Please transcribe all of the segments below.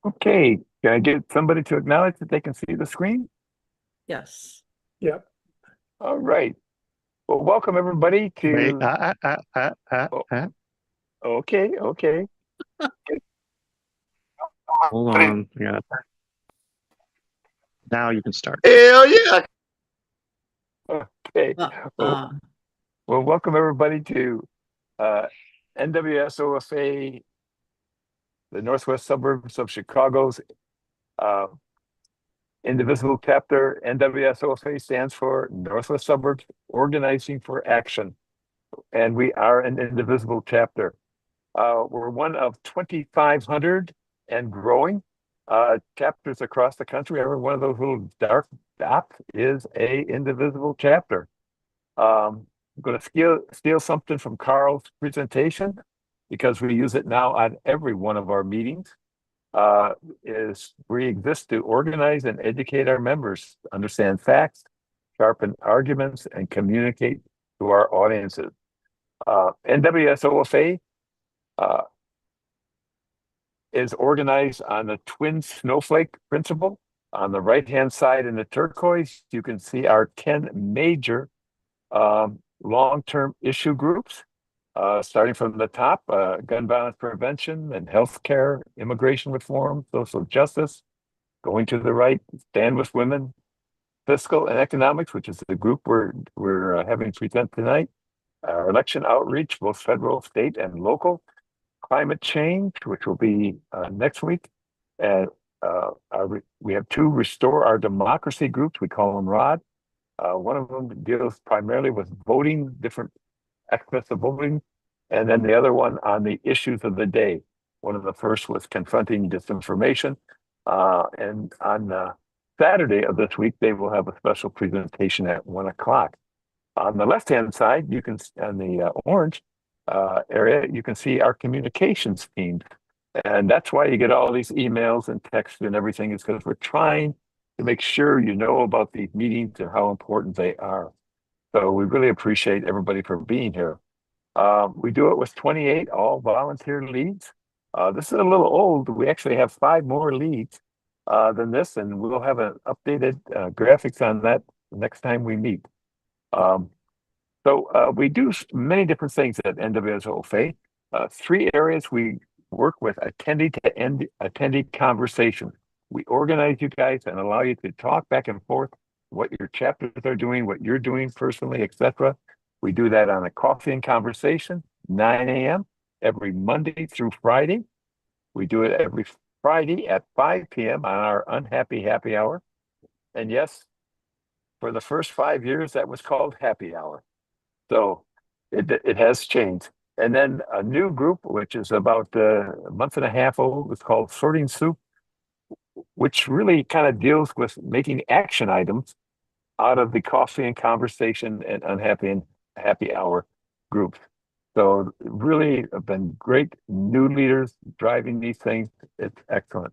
Okay, can I get somebody to acknowledge that they can see the screen? Yes. Yep. All right. Well, welcome everybody Wait. to. Oh, okay. Hold Hey, on. Yeah. Now you can start. Hell yeah. Okay. Uh, Well, uh, welcome everybody to uh, NWSOFA, the Northwest suburbs of Chicago's uh, Indivisible chapter. NWSOFA stands for Northwest Suburbs Organizing for Action, and we are an indivisible chapter. We're one of 2,500 and growing chapters across the country. Every one of those little dark dots is a indivisible chapter. I'm going to steal something from Carl's presentation because we use it now on every one of our meetings. Is we exist to organize and educate our members, understand facts, sharpen arguments, and communicate to our audiences. NWSOFA uh, is organized on the twin snowflake principle. On the right-hand side in the turquoise, you can see our 10 major long-term issue groups, starting from the top, gun violence prevention and healthcare, immigration reform, social justice. Going to the right, stand with women, fiscal and economics, which is the group we're having present tonight. Our election outreach, both federal, state, and local. Climate change, which will be next week. And we have two Restore Our Democracy groups. We call them ROD. One of them deals primarily with voting, different aspects of voting. And then the other one on the issues of the day. One of the first was confronting disinformation. And on Saturday of this week, they will have a special presentation at 1 o'clock. On the left-hand side, you can, on the orange area, you can see our communications team. And that's why you get all these emails and texts and everything, is because we're trying to make sure you know about these meetings and how important they are. So we really appreciate everybody for being here. We do it with 28 all volunteer leads. This is a little old. We actually have 5 more leads than this, and we'll have an updated graphics on that next time we meet. Um, so we do many different things at NWSOFA. 3 areas we work with attendee to end attendee conversation. We organize you guys and allow you to talk back and forth what your chapters are doing, what you're doing personally, etc. We do that on a coffee and conversation, 9 a.m. every Monday through Friday. We do it every Friday at 5 p.m. on our unhappy happy hour. And yes, for the first 5 years, that was called happy hour. So it has changed. And then a new group, which is about a month and a half old, is called Sorting Soup, which really kind of deals with making action items out of the coffee and conversation and unhappy and happy hour groups. So really have been great new leaders driving these things. It's excellent.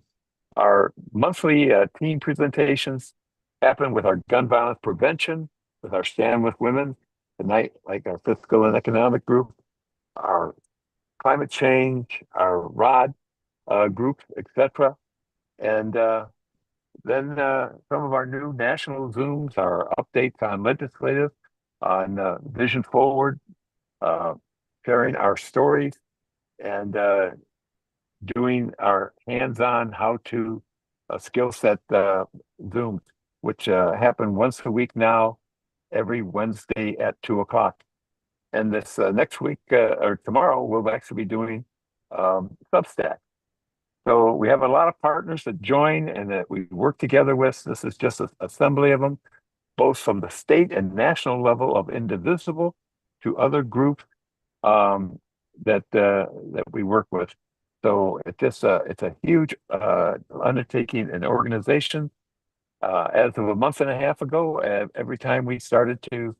Our monthly team presentations happen with our gun violence prevention, with our Stand with Women, tonight, like our fiscal and economic group, our climate change, our ROD groups, etc. And then some of our new national Zooms, our updates on legislative, on Vision Forward, uh, sharing our stories, and doing our hands-on how-to skill set Zooms, which happen once a week now, every Wednesday at 2 o'clock. And this next week or tomorrow, we'll actually be doing Substack. So we have a lot of partners that join and that we work together with. This is just an assembly of them, both from the state and national level of Indivisible to other groups that we work with. So it's a huge undertaking and organization. As of a month and a half ago, every time we started to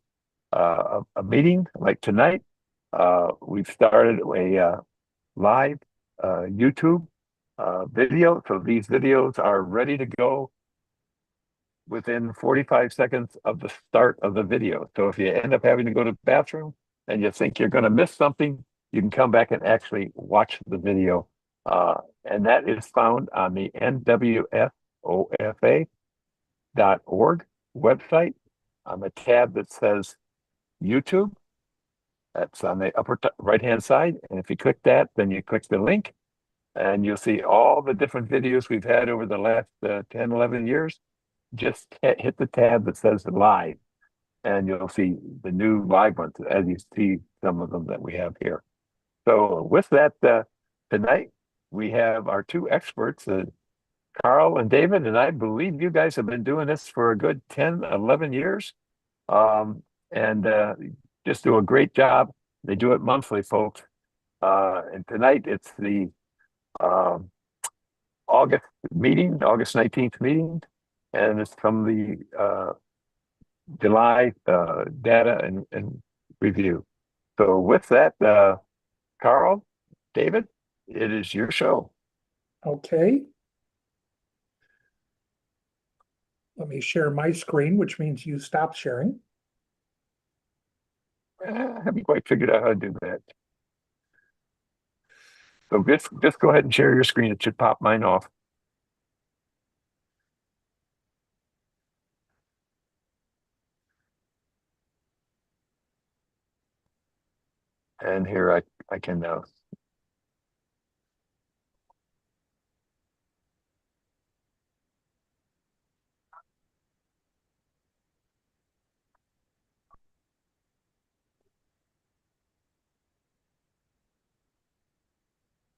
a meeting like tonight, we've started a live YouTube video. So these videos are ready to go within 45 seconds of the start of the video. So if you end up having to go to the bathroom and you think you're going to miss something, you can come back and actually watch the video And that is found on the NWSOFA.org website on the tab that says YouTube. That's on the upper right-hand side. And if you click that, then you click the link and you'll see all the different videos we've had over the last 10, 11 years. Just hit the tab that says live and you'll see the new live ones as you see some of them that we have here. So with that, tonight we have our two experts, Carl and David, and I believe you guys have been doing this for a good 10, 11 years. And just do a great job. They do it monthly, folks. And tonight it's the August meeting, August 19th meeting, and it's from the July data and review. So with that, Carl, David, it is your show. Okay. Let me share my screen, which means you stop sharing. I haven't quite figured out how to do that. So just go ahead and share your screen. It should pop mine off. And here I can now.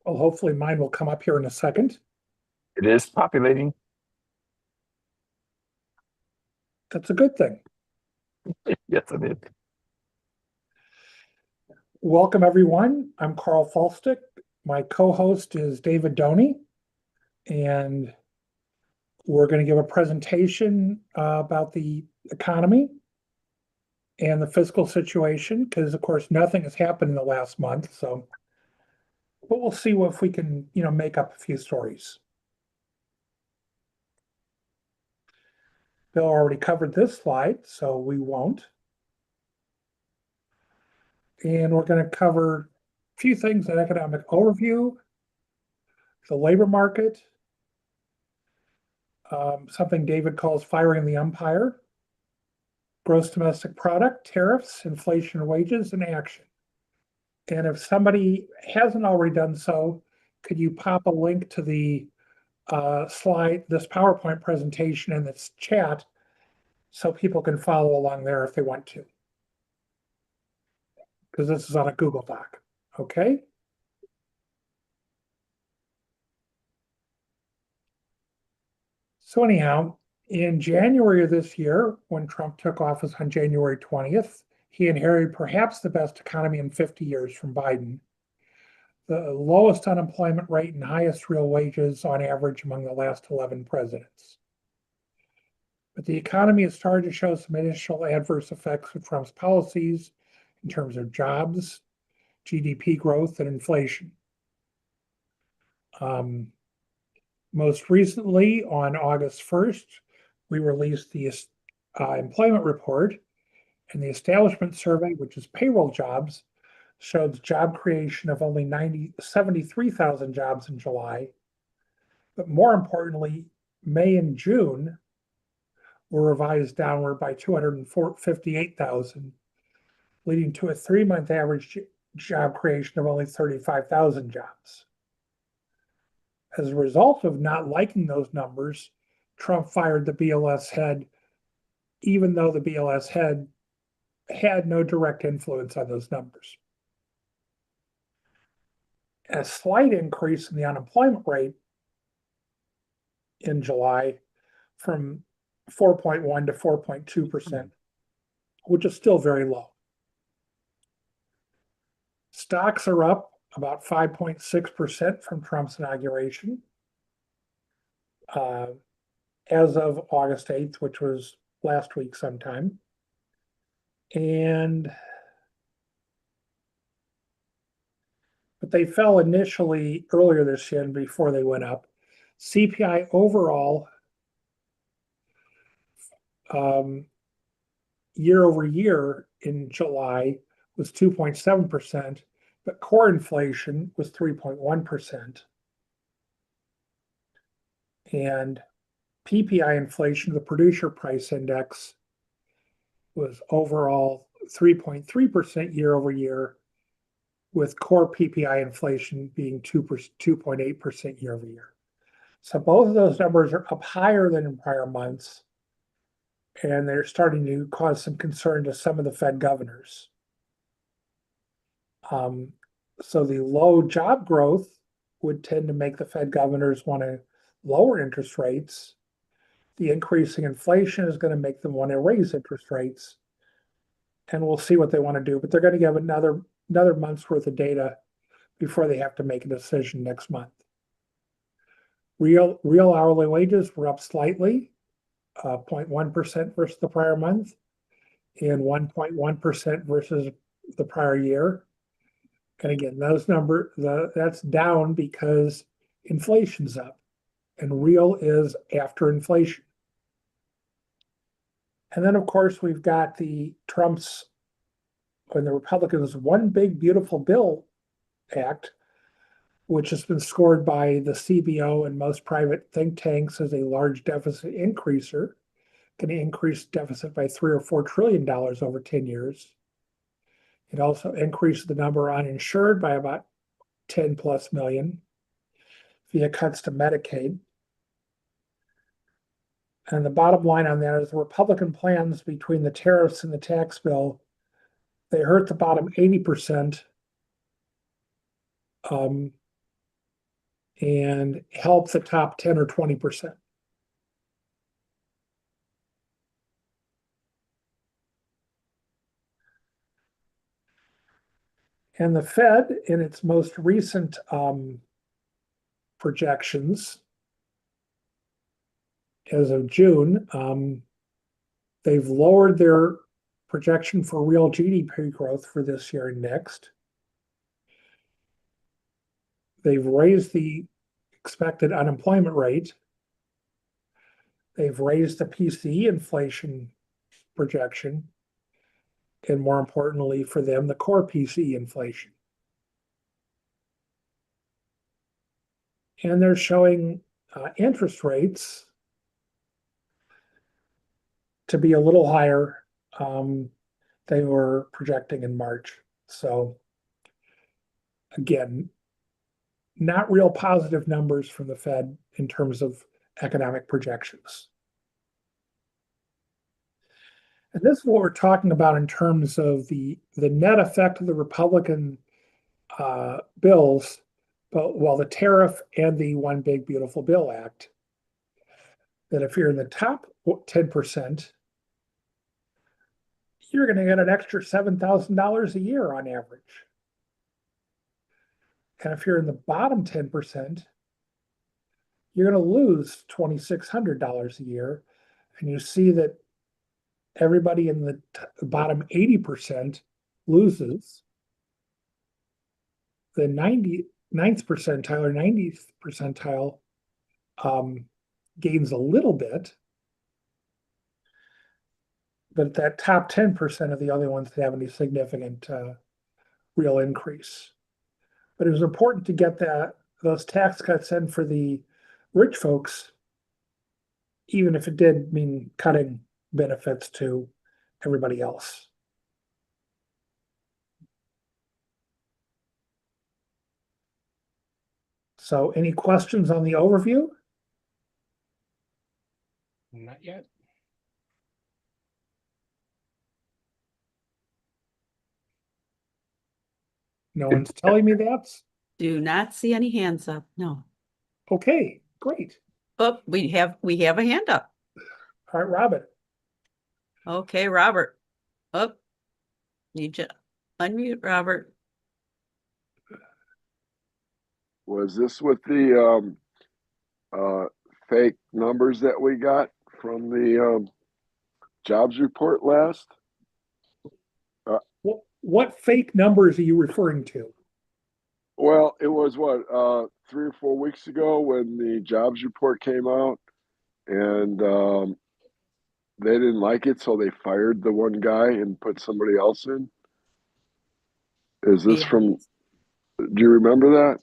Well, hopefully mine will come up here in a second. It is populating. That's a good thing. Yes, it is. Welcome, everyone. I'm Carl Falstick. My co-host is David Doney, and we're going to give a presentation about the economy and the fiscal situation, because, of course, nothing has happened in the last month. So, but we'll see if we can, make up a few stories. Bill already covered this slide, so we won't. And we're going to cover a few things: an economic overview, the labor market, something David calls firing the umpire, gross domestic product, tariffs, inflation, wages, and action. And if somebody hasn't already done so, could you pop a link to the slide, this PowerPoint presentation in this chat, so people can follow along there if they want to? Because this is on a Google Doc, okay? So anyhow, in January of this year, when Trump took office on January 20th, he inherited perhaps the best economy in 50 years from Biden, the lowest unemployment rate and highest real wages on average among the last 11 presidents. But the economy has started to show some initial adverse effects of Trump's policies in terms of jobs, GDP growth, and inflation. Most recently, on August 1st, we released the employment report, and the establishment survey, which is payroll jobs, showed job creation of only 73,000 jobs in July. But more importantly, May and June were revised downward by 258,000, leading to a 3-month average job creation of only 35,000 jobs. As a result of not liking those numbers, Trump fired the BLS head, even though the BLS head had no direct influence on those numbers. A slight increase in the unemployment rate in July from 4.1 to 4.2%, which is still very low. Stocks are up about 5.6% from Trump's inauguration as of August 8th, which was last week sometime. But they fell initially earlier this year before they went up. CPI overall year over year in July was 2.7%, but core inflation was 3.1%. And PPI inflation, the producer price index, was overall 3.3% year over year, with core PPI inflation being 2.8% year over year. So both of those numbers are up higher than in prior months, and they're starting to cause some concern to some of the Fed governors. So the low job growth would tend to make the Fed governors want to lower interest rates. The increasing inflation is going to make them want to raise interest rates, and we'll see what they want to do. But they're going to give another month's worth of data before they have to make a decision next month. Real hourly wages were up slightly, 0.1% versus the prior month, and 1.1% versus the prior year. And again, that's down because inflation's up, and real is after inflation. And then, of course, we've got the Trump's and the Republicans' One Big Beautiful Bill Act, which has been scored by the CBO and most private think tanks as a large deficit increaser, going to increase deficit by $3 or $4 trillion over 10 years. It also increased the number uninsured by about 10 plus million via cuts to Medicaid. And the bottom line on that is the Republican plans between the tariffs and the tax bill, they hurt the bottom 80% and help the top 10 or 20%. And the Fed, in its most recent projections, as of June, they've lowered their projection for real GDP growth for this year and next. They've raised the expected unemployment rate. They've raised the PCE inflation projection, and more importantly for them, the core PCE inflation. And they're showing interest rates to be a little higher they were projecting in March. So again, not real positive numbers from the Fed in terms of economic projections. And this is what we're talking about in terms of the net effect of the Republican bills, but while the tariff and the One Big Beautiful Bill Act, that if you're in the top 10%, you're going to get an extra $7,000 a year on average. And if you're in the bottom 10%, you're going to lose $2,600 a year. And you see that everybody in the bottom 80% loses. The 99th percentile or 90th percentile gains a little bit. But that top 10% are the only ones that have any significant real increase. But it was important to get those tax cuts in for the rich folks, even if it did mean cutting benefits to everybody else. So any questions on the overview? Not yet. No one's telling me that? Do not see any hands up. No. Okay, great. Oh, we have a hand up. All right, Robin. Okay, Robert. Oh, need to unmute Robert. Was this with the fake numbers that we got from the jobs report last? What fake numbers are you referring to? Well, it was what 3 or 4 weeks ago when the jobs report came out, and they didn't like it, so they fired the one guy and put somebody else in. Is this Yeah. from? Do you remember that?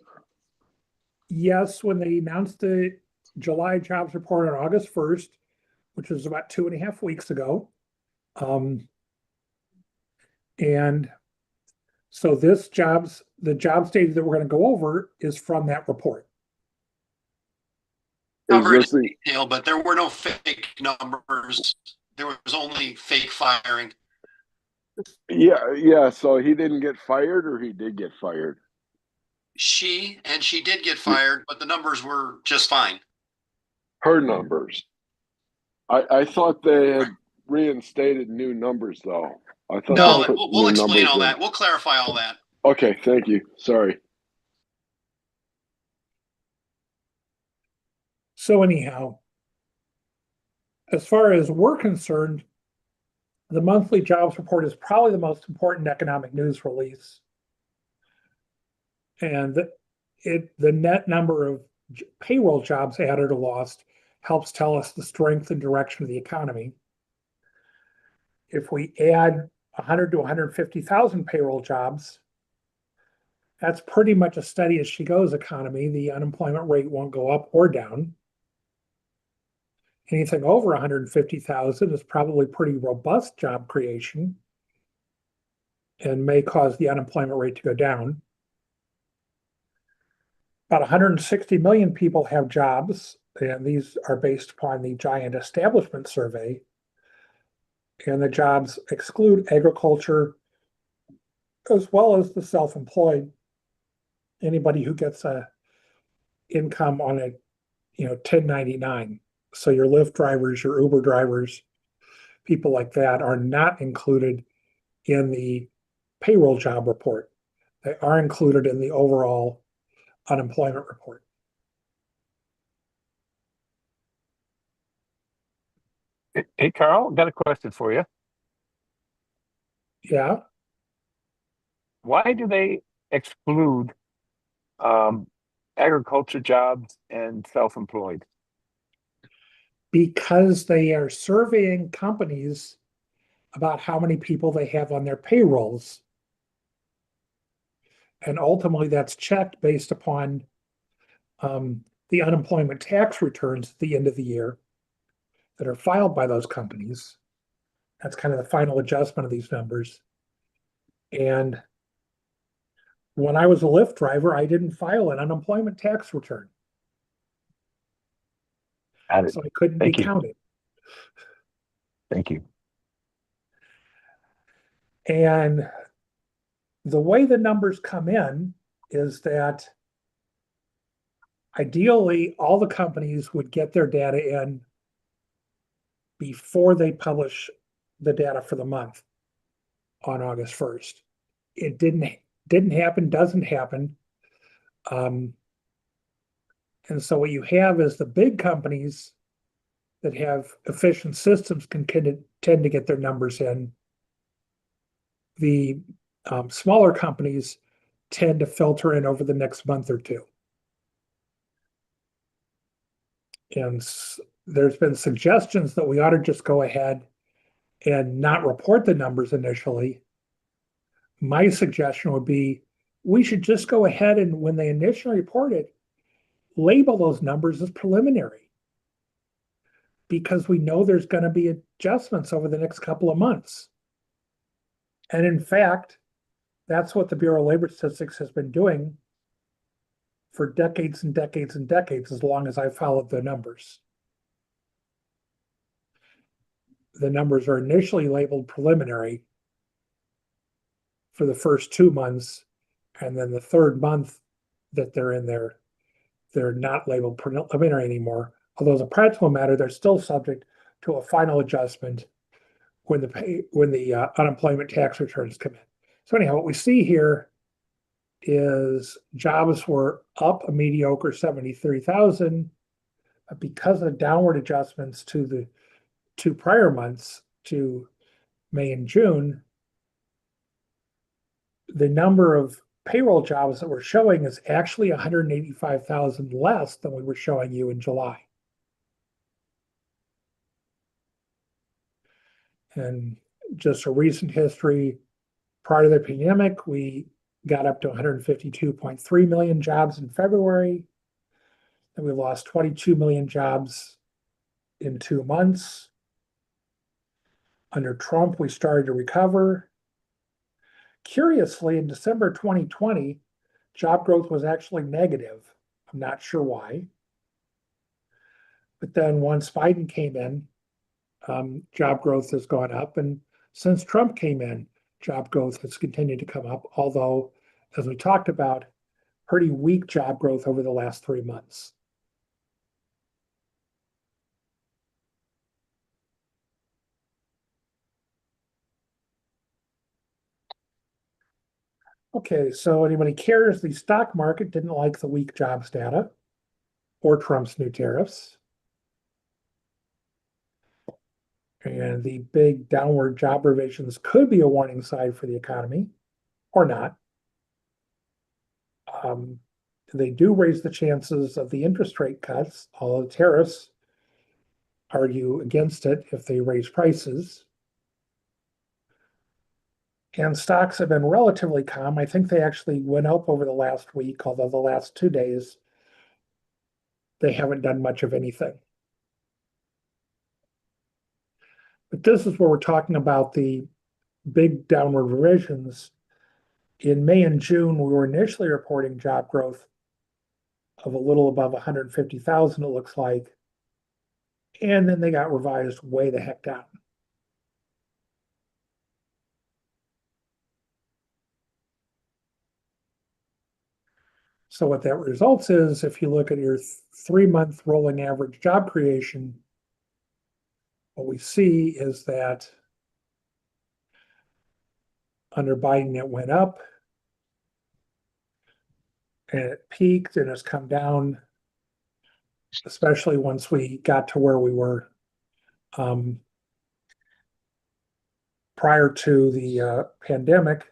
Yes, when they announced the July jobs report on August 1st, which was about 2.5 weeks ago. And so the jobs data that we're going to go over is from that report. Is Covered this in the, detail, but there were no fake numbers. There was only fake firing. yeah, so he didn't get fired or he did get fired? She did get fired, but the numbers were just fine. Her numbers. I thought they had reinstated new numbers though. I thought No, they put we'll new explain numbers all in. that. We'll clarify all that. Okay, thank you. Sorry. So anyhow, as far as we're concerned, the monthly jobs report is probably the most important economic news release. And the net number of payroll jobs added or lost helps tell us the strength and direction of the economy. If we add 100 to 150,000 payroll jobs, that's pretty much a steady as she goes economy. The unemployment rate won't go up or down. Anything over 150,000 is probably pretty robust job creation and may cause the unemployment rate to go down. About 160 million people have jobs, and these are based upon the Giant Establishment Survey. And the jobs exclude agriculture as well as the self-employed. Anybody who gets a income on a 1099. So your Lyft drivers, your Uber drivers, people like that are not included in the payroll job report. They are included in the overall unemployment report. Hey, Carl, got a question for you. Yeah, Why do they exclude agriculture jobs and self-employed? because they are surveying companies about how many people they have on their payrolls. And ultimately, that's checked based upon the unemployment tax returns at the end of the year that are filed by those companies. That's kind of the final adjustment of these numbers. And when I was a Lyft driver, I didn't file an unemployment tax return. Got it. So I couldn't be Thank you. counted. Thank you. And the way the numbers come in is that ideally all the companies would get their data in before they publish the data for the month on August 1st. It didn't happen, doesn't happen. And so what you have is the big companies that have efficient systems can tend to get their numbers in. The smaller companies tend to filter in over the next month or two. And there's been suggestions that we ought to just go ahead and not report the numbers initially. My suggestion would be we should just go ahead and when they initially report it, label those numbers as preliminary because we know there's going to be adjustments over the next couple of months. And in fact, that's what the Bureau of Labor Statistics has been doing for decades and decades and decades, as long as I followed the numbers. The numbers are initially labeled preliminary for the first 2 months, and then the third month that they're in there, they're not labeled preliminary anymore. Although as a practical matter, they're still subject to a final adjustment when the unemployment tax returns come in. So anyhow, what we see here is jobs were up a mediocre 73,000 because of downward adjustments to the 2 prior months, to May and June. The number of payroll jobs that we're showing is actually 185,000 less than we were showing you in July. And just a recent history, prior to the pandemic, we got up to 152.3 million jobs in February. And we lost 22 million jobs in 2 months. Under Trump, we started to recover. Curiously, in December 2020, job growth was actually negative. I'm not sure why. But then once Biden came in, job growth has gone up. And since Trump came in, job growth has continued to come up, although, as we talked about, pretty weak job growth over the last 3 months. Okay, so anybody cares, the stock market didn't like the weak jobs data or Trump's new tariffs. And the big downward job revisions could be a warning sign for the economy or not. They do raise the chances of the interest rate cuts, although the tariffs argue against it if they raise prices. And stocks have been relatively calm. I think they actually went up over the last week, although the last 2 days, they haven't done much of anything. But this is where we're talking about the big downward revisions. In May and June, we were initially reporting job growth of a little above 150,000, it looks like. And then they got revised way the heck down. So what that results is, if you look at your 3-month rolling average job creation, what we see is that under Biden, it went up and it peaked and has come down, especially once we got to where we were prior to the pandemic.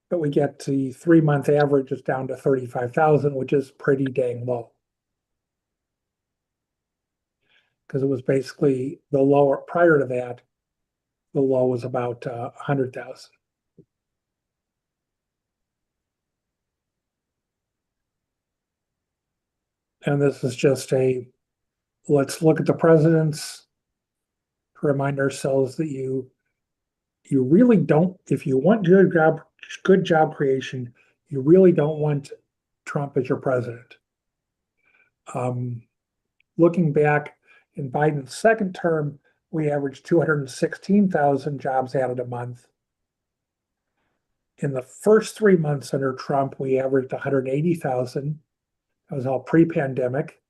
But we get the 3-month average is down to 35,000, which is pretty dang low. Because it was basically the lower, prior to that, the low was about 100,000. And this is just let's look at the presidents to remind ourselves that you really don't, if you want good job creation, you really don't want Trump as your president. Looking back in Biden's second term, we averaged 216,000 jobs added a month. In the first 3 months under Trump, we averaged 180,000. That was all pre-pandemic.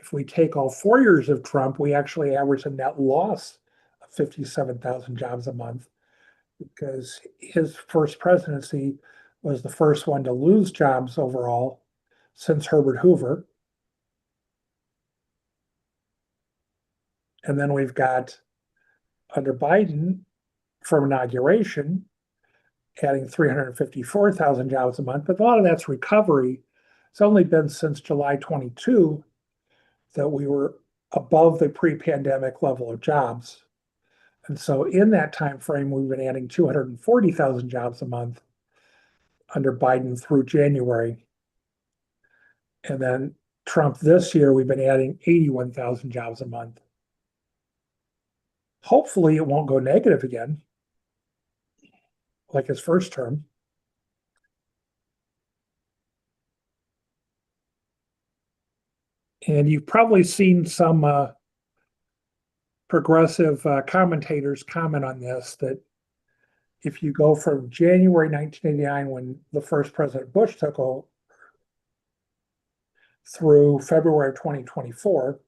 If we take all 4 years of Trump, we actually averaged a net loss of 57,000 jobs a month, because his first presidency was the first one to lose jobs overall since Herbert Hoover. And then we've got, under Biden, from inauguration, adding 354,000 jobs a month, but a lot of that's recovery. It's only been since July 22 that we were above the pre-pandemic level of jobs. And so in that time frame, we've been adding 240,000 jobs a month under Biden through January. And then Trump this year, we've been adding 81,000 jobs a month. Hopefully it won't go negative again, like his first term. And you've probably seen some progressive commentators comment on this, that if you go from January 1989, when the first President Bush took over, through February of 2024,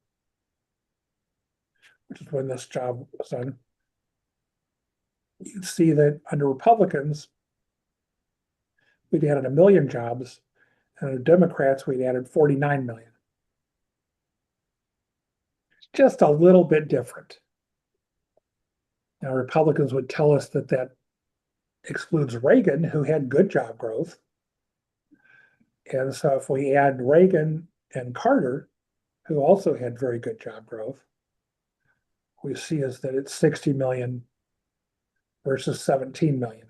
which is when this job was done, you see that under Republicans, we'd added 1 million jobs, and under Democrats, we'd added 49 million. Just a little bit different. Now, Republicans would tell us that that excludes Reagan, who had good job growth. And so if we add Reagan and Carter, who also had very good job growth, we see is that it's 60 million versus 17 million.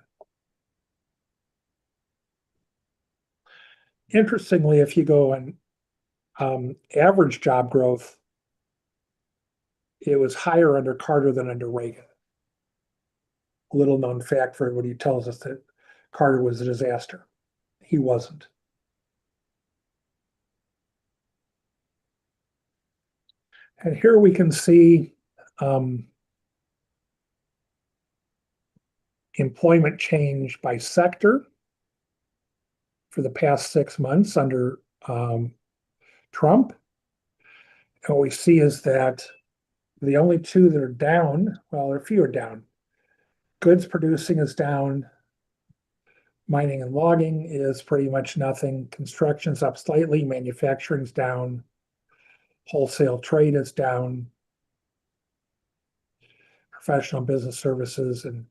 Interestingly, if you go and average job growth, it was higher under Carter than under Reagan. Little known fact for everybody who tells us that Carter was a disaster. He wasn't. And here we can see employment change by sector for the past 6 months under Trump. And what we see is that the only two that are down, well, there are fewer down. Goods producing is down. Mining and logging is pretty much nothing. Construction's up slightly. Manufacturing's down. Wholesale trade is down. Professional business services, and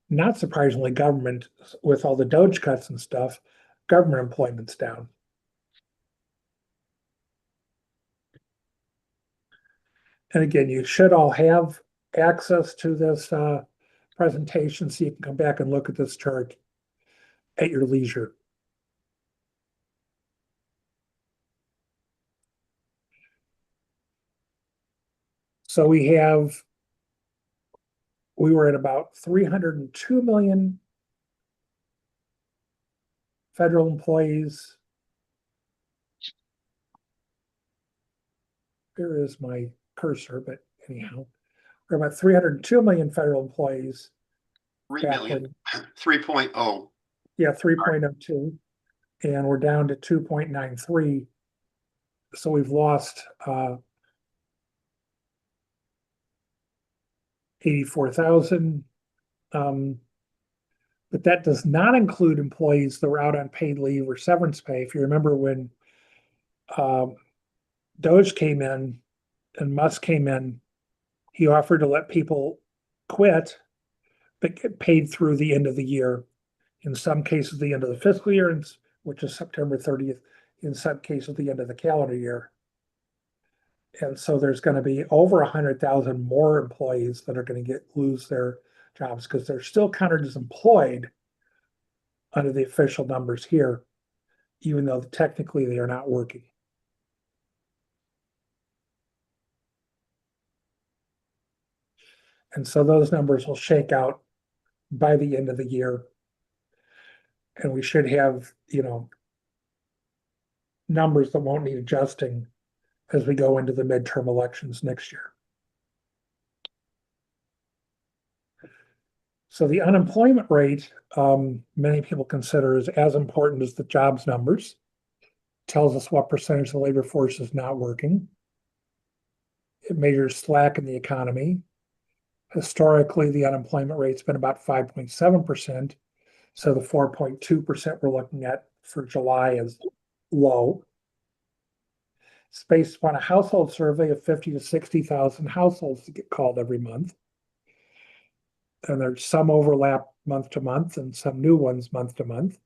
not surprisingly, government, with all the Doge cuts and stuff, government employment's down. And again, you should all have access to this presentation, so you can come back and look at this chart at your leisure. So we were at about 302 million federal employees. There is my cursor, but anyhow, we're about 302 million federal employees. 3 million, 3.0. Yeah, 3.02, and we're down to 2.93. So we've lost 84,000. But that does not include employees that were out on paid leave or severance pay. If you remember when Doge came in and Musk came in, he offered to let people quit, but get paid through the end of the year. In some cases, the end of the fiscal year, which is September 30th. In some cases, the end of the calendar year. And so there's going to be over 100,000 more employees that are going to lose their jobs because they're still counted as employed under the official numbers here, even though technically they are not working. And so those numbers will shake out by the end of the year. And we should have, numbers that won't need adjusting as we go into the midterm elections next year. So the unemployment rate, many people consider is as important as the jobs numbers. It tells us what percentage of the labor force is not working. It measures slack in the economy. Historically, the unemployment rate's been about 5.7%. So the 4.2% we're looking at for July is low. It's based upon a household survey of 50 to 60,000 households that get called every month. And there's some overlap month to month and some new ones month to month.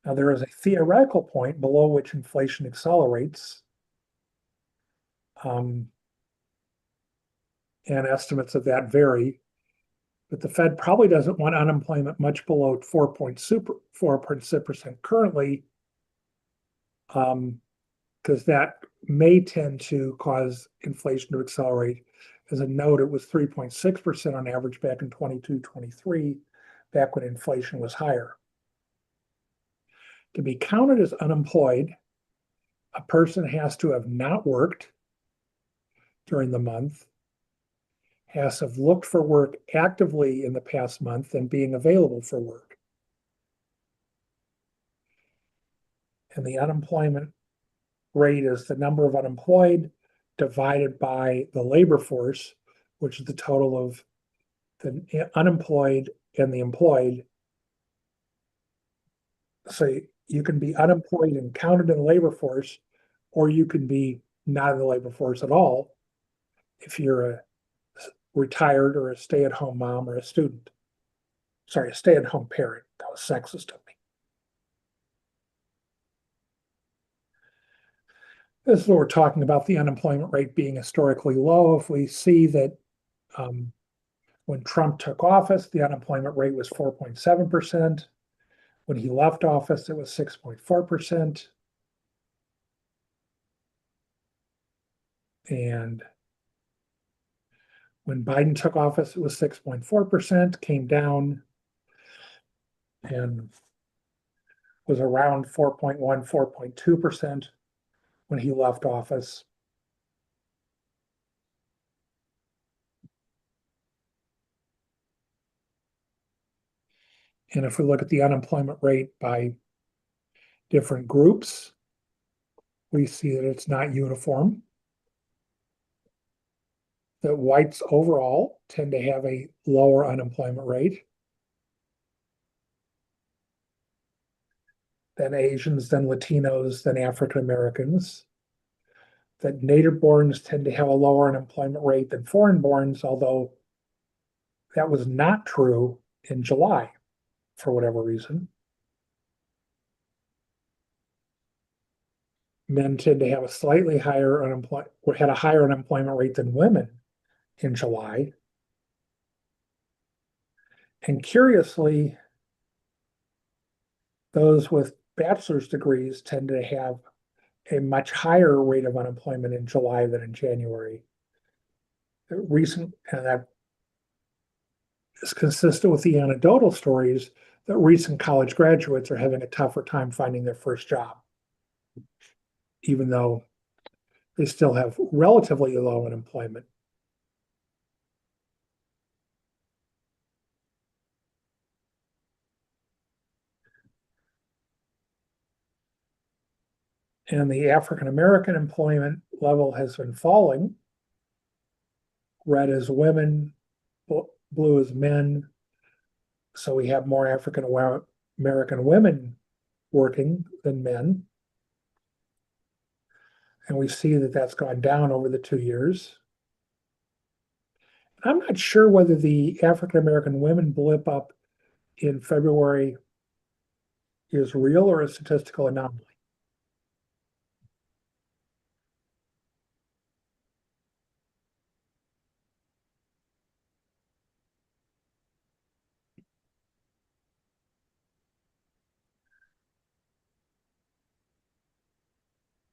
Now, there is a theoretical point below which inflation accelerates. And estimates of that vary. But the Fed probably doesn't want unemployment much below 4.6% currently, because that may tend to cause inflation to accelerate. As a note, it was 3.6% on average back in 22-23, back when inflation was higher. To be counted as unemployed, a person has to have not worked during the month, has to have looked for work actively in the past month and being available for work. And the unemployment rate is the number of unemployed divided by the labor force, which is the total of the unemployed and the employed. So you can be unemployed and counted in the labor force, or you can be not in the labor force at all if you're a retired or a stay-at-home mom or a student. Sorry, a stay-at-home parent. That was sexist of me. This is what we're talking about, the unemployment rate being historically low. If we see that when Trump took office, the unemployment rate was 4.7%. When he left office, it was 6.4%. And when Biden took office, it was 6.4%, came down and was around 4.1, 4.2% when he left office. And if we look at the unemployment rate by different groups, we see that it's not uniform. That whites overall tend to have a lower unemployment rate than Asians, than Latinos, than African Americans. That native-borns tend to have a lower unemployment rate than foreign-borns, although that was not true in July for whatever reason. Men tend to have a slightly higher had a higher unemployment rate than women in July. And curiously, those with bachelor's degrees tend to have a much higher rate of unemployment in July than in January. And that is consistent with the anecdotal stories that recent college graduates are having a tougher time finding their first job, even though they still have relatively low unemployment. And the African American employment level has been falling. Red is women, blue is men. So we have more African American women working than men. And we see that that's gone down over the 2 years. I'm not sure whether the African American women blip up in February is real or a statistical anomaly.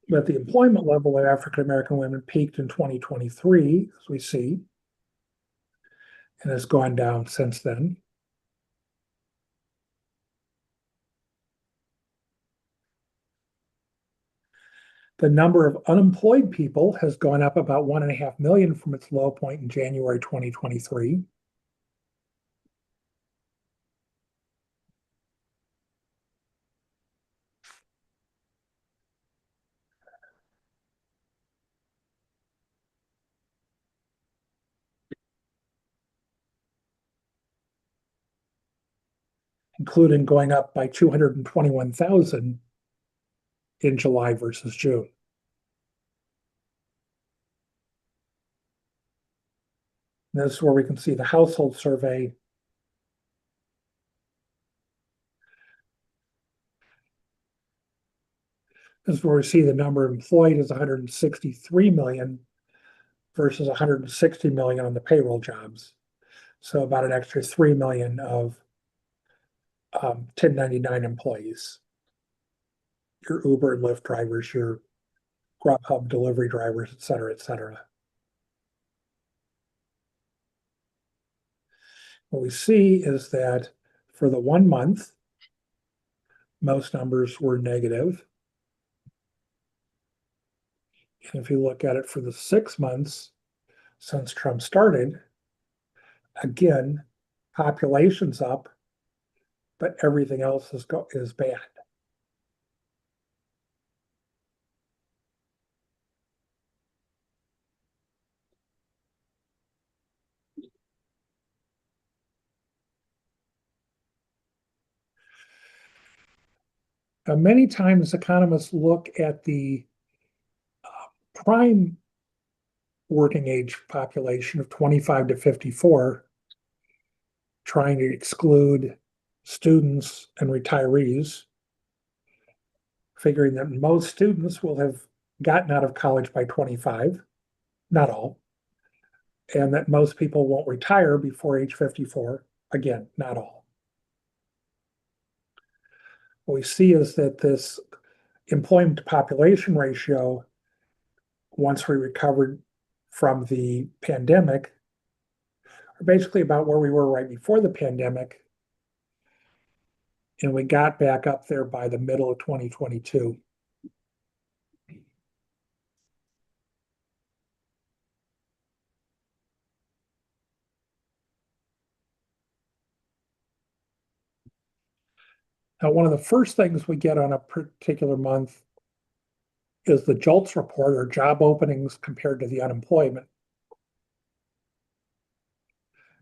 But the employment level of African American women peaked in 2023, as we see, and has gone down since then. The number of unemployed people has gone up about 1.5 million from its low point in January 2023. Including going up by 221,000 in July versus June. And this is where we can see the household survey. This is where we see the number employed is 163 million versus 160 million on the payroll jobs. So about an extra 3 million of 1099 employees. Your Uber and Lyft drivers, your Grubhub delivery drivers, et cetera, et cetera. What we see is that for the 1 month, most numbers were negative. And if you look at it for the 6 months since Trump started, again, population's up, but everything else is bad. Many times economists look at the prime working age population of 25 to 54, trying to exclude students and retirees, figuring that most students will have gotten out of college by 25, not all, and that most people won't retire before age 54, again, not all. what we see is that this employment to population ratio, once we recovered from the pandemic, are basically about where we were right before the pandemic. And we got back up there by the middle of 2022. Now, one of the first things we get on a particular month is the JOLTS report, or job openings compared to the unemployment.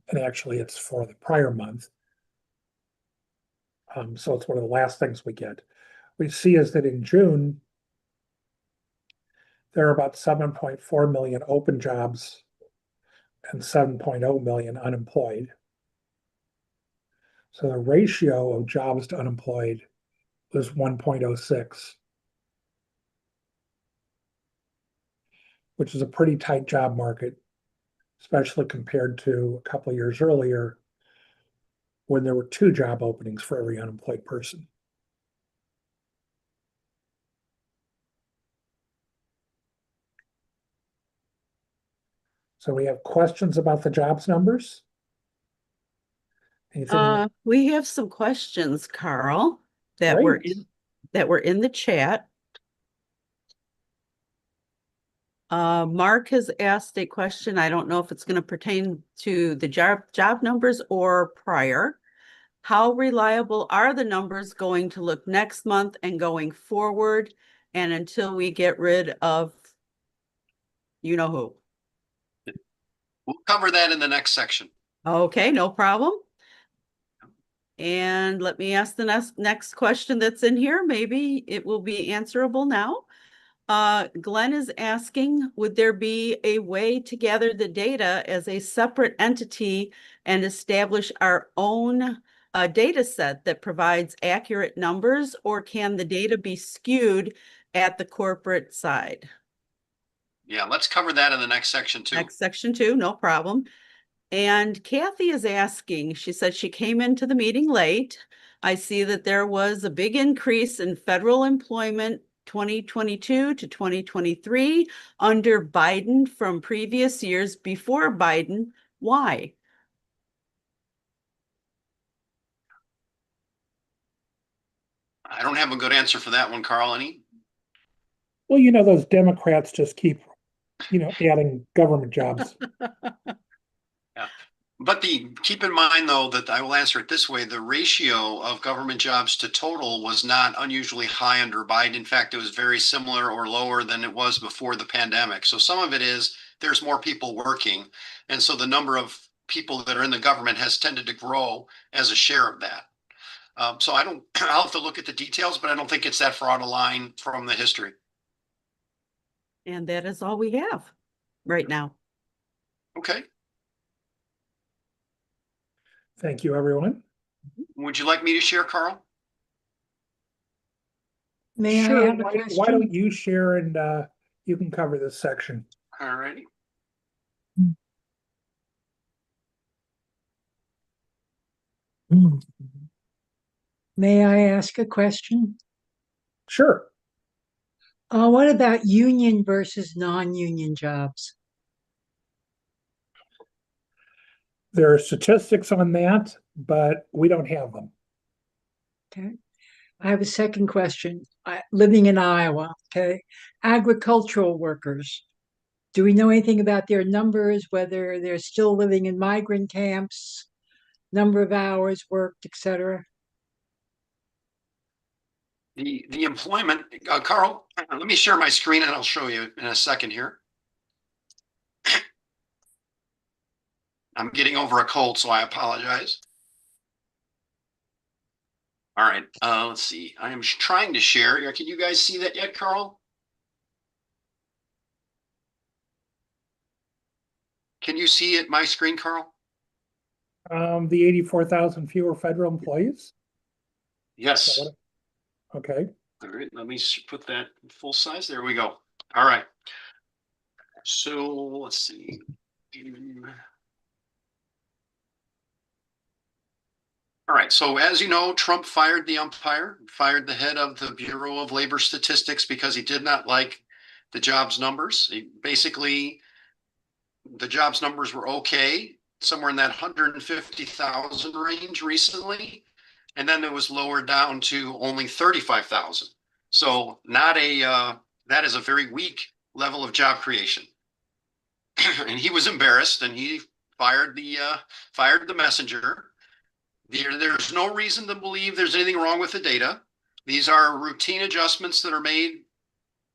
And actually, it's for the prior month. So it's one of the last things we get. We see is that in June, there are about 7.4 million open jobs and 7.0 million unemployed. So the ratio of jobs to unemployed was 1.06, which is a pretty tight job market, especially compared to a couple of years earlier when there were 2 job openings for every unemployed person. So we have questions about the jobs numbers? Anything? We have some questions, Carl, that were Great. in the chat. Mark has asked a question. I don't know if it's going to pertain to the job numbers or prior. How reliable are the numbers going to look next month and going forward, and until we get rid of you know who? We'll cover that in the next section. Okay, no problem. And let me ask the next question that's in here. Maybe it will be answerable now. Glenn is asking, would there be a way to gather the data as a separate entity and establish our own data set that provides accurate numbers, or can the data be skewed at the corporate side? Yeah, let's cover that in the next section too. Next section too, no problem. And Kathy is asking, she said she came into the meeting late. I see that there was a big increase in federal employment 2022 to 2023 under Biden from previous years before Biden. Why? I don't have a good answer for that one, Carl. Any? Well, those Democrats just keep, adding government jobs. Yeah. But keep in mind, though, that I will answer it this way. The ratio of government jobs to total was not unusually high under Biden. In fact, it was very similar or lower than it was before the pandemic. So some of it is there's more people working. And so the number of people that are in the government has tended to grow as a share of that. So I'll have to look at the details, but I don't think it's that far out of line from the history. And that is all we have right now. Okay. Thank you, everyone. Would you like me to share, Carl? May Sure. I have a Why question? don't you share, and you can cover this section. All righty. May I ask a question? Sure. What about union versus non-union jobs? There are statistics on that, but we don't have them. Okay. I have a second question. Living in Iowa, okay, agricultural workers. Do we know anything about their numbers, whether they're still living in migrant camps, number of hours worked, etc.? The employment, Carl, let me share my screen and I'll show you in a second here. I'm getting over a cold, so I apologize. All right, let's see. I am trying to share. Can you guys see that yet, Carl? Can you see it, my screen, Carl? The 84,000 fewer federal employees. Yes. Okay. All right, let me put that full size. There we go. All right. So let's see. All right. So as you know, Trump fired the umpire, fired the head of the Bureau of Labor Statistics because he did not like the jobs numbers. Basically, the jobs numbers were okay, somewhere in that 150,000 range recently. And then it was lowered down to only 35,000. So that is a very weak level of job creation. And he was embarrassed and he fired the messenger. There's no reason to believe there's anything wrong with the data. These are routine adjustments that are made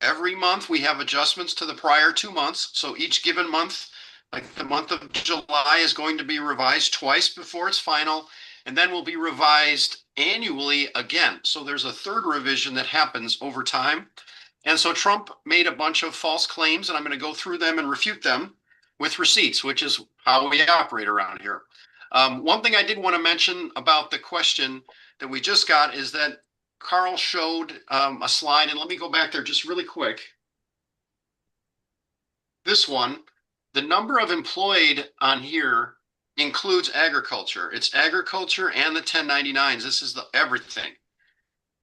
every month. We have adjustments to the prior 2 months. So each given month, like the month of July, is going to be revised twice before it's final, and then will be revised annually again. So there's a third revision that happens over time. And so Trump made a bunch of false claims, and I'm going to go through them and refute them with receipts, which is how we operate around here. One thing I did want to mention about the question that we just got is that Carl showed a slide, and let me go back there just really quick. This one, the number of employed on here includes agriculture. It's agriculture and the 1099s. This is the everything.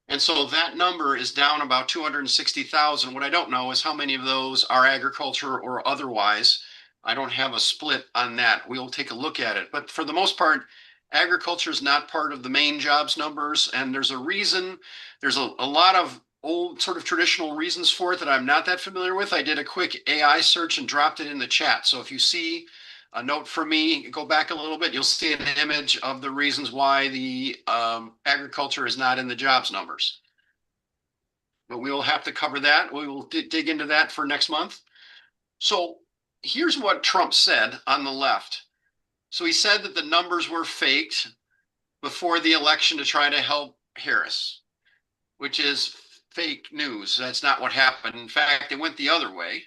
And so that number is down about 260,000. What I don't know is how many of those are agriculture or otherwise. I don't have a split on that. We'll take a look at it. But for the most part, agriculture is not part of the main jobs numbers. And there's a reason. There's a lot of old sort of traditional reasons for it that I'm not that familiar with. I did a quick AI search and dropped it in the chat. So if you see a note from me, go back a little bit, you'll see an image of the reasons why the agriculture is not in the jobs numbers. But we will have to cover that. We will dig into that for next month. So here's what Trump said on the left. So he said that the numbers were faked before the election to try to help Harris, which is fake news. That's not what happened. In fact, it went the other way.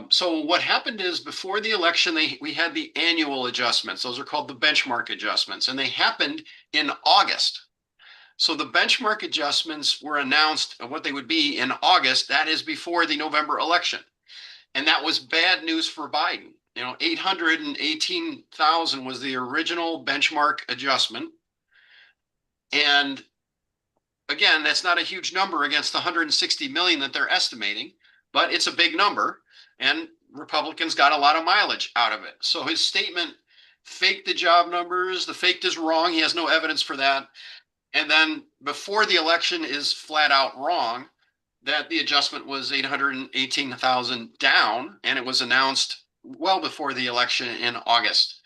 So what happened is before the election, we had the annual adjustments. Those are called the benchmark adjustments, and they happened in August. So the benchmark adjustments were announced what they would be in August. That is before the November election. And that was bad news for Biden. 818,000 was the original benchmark adjustment. And again, that's not a huge number against the 160 million that they're estimating, but it's a big number. And Republicans got a lot of mileage out of it. So his statement, faked the job numbers, the faked is wrong. He has no evidence for that. And then before the election is flat out wrong, that the adjustment was 818,000 down, and it was announced well before the election in August.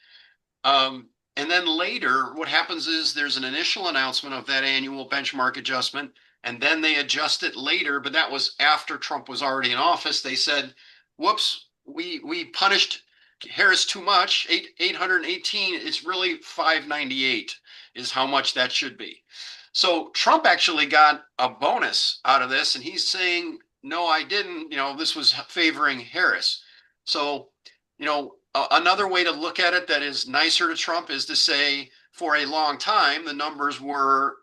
And then later, what happens is there's an initial announcement of that annual benchmark adjustment, and then they adjust it later, but that was after Trump was already in office. They said, whoops, we punished Harris too much, 818, it's really 598 is how much that should be. So Trump actually got a bonus out of this, and he's saying, no, I didn't, this was favoring Harris. So, another way to look at it that is nicer to Trump is to say, for a long time, the numbers were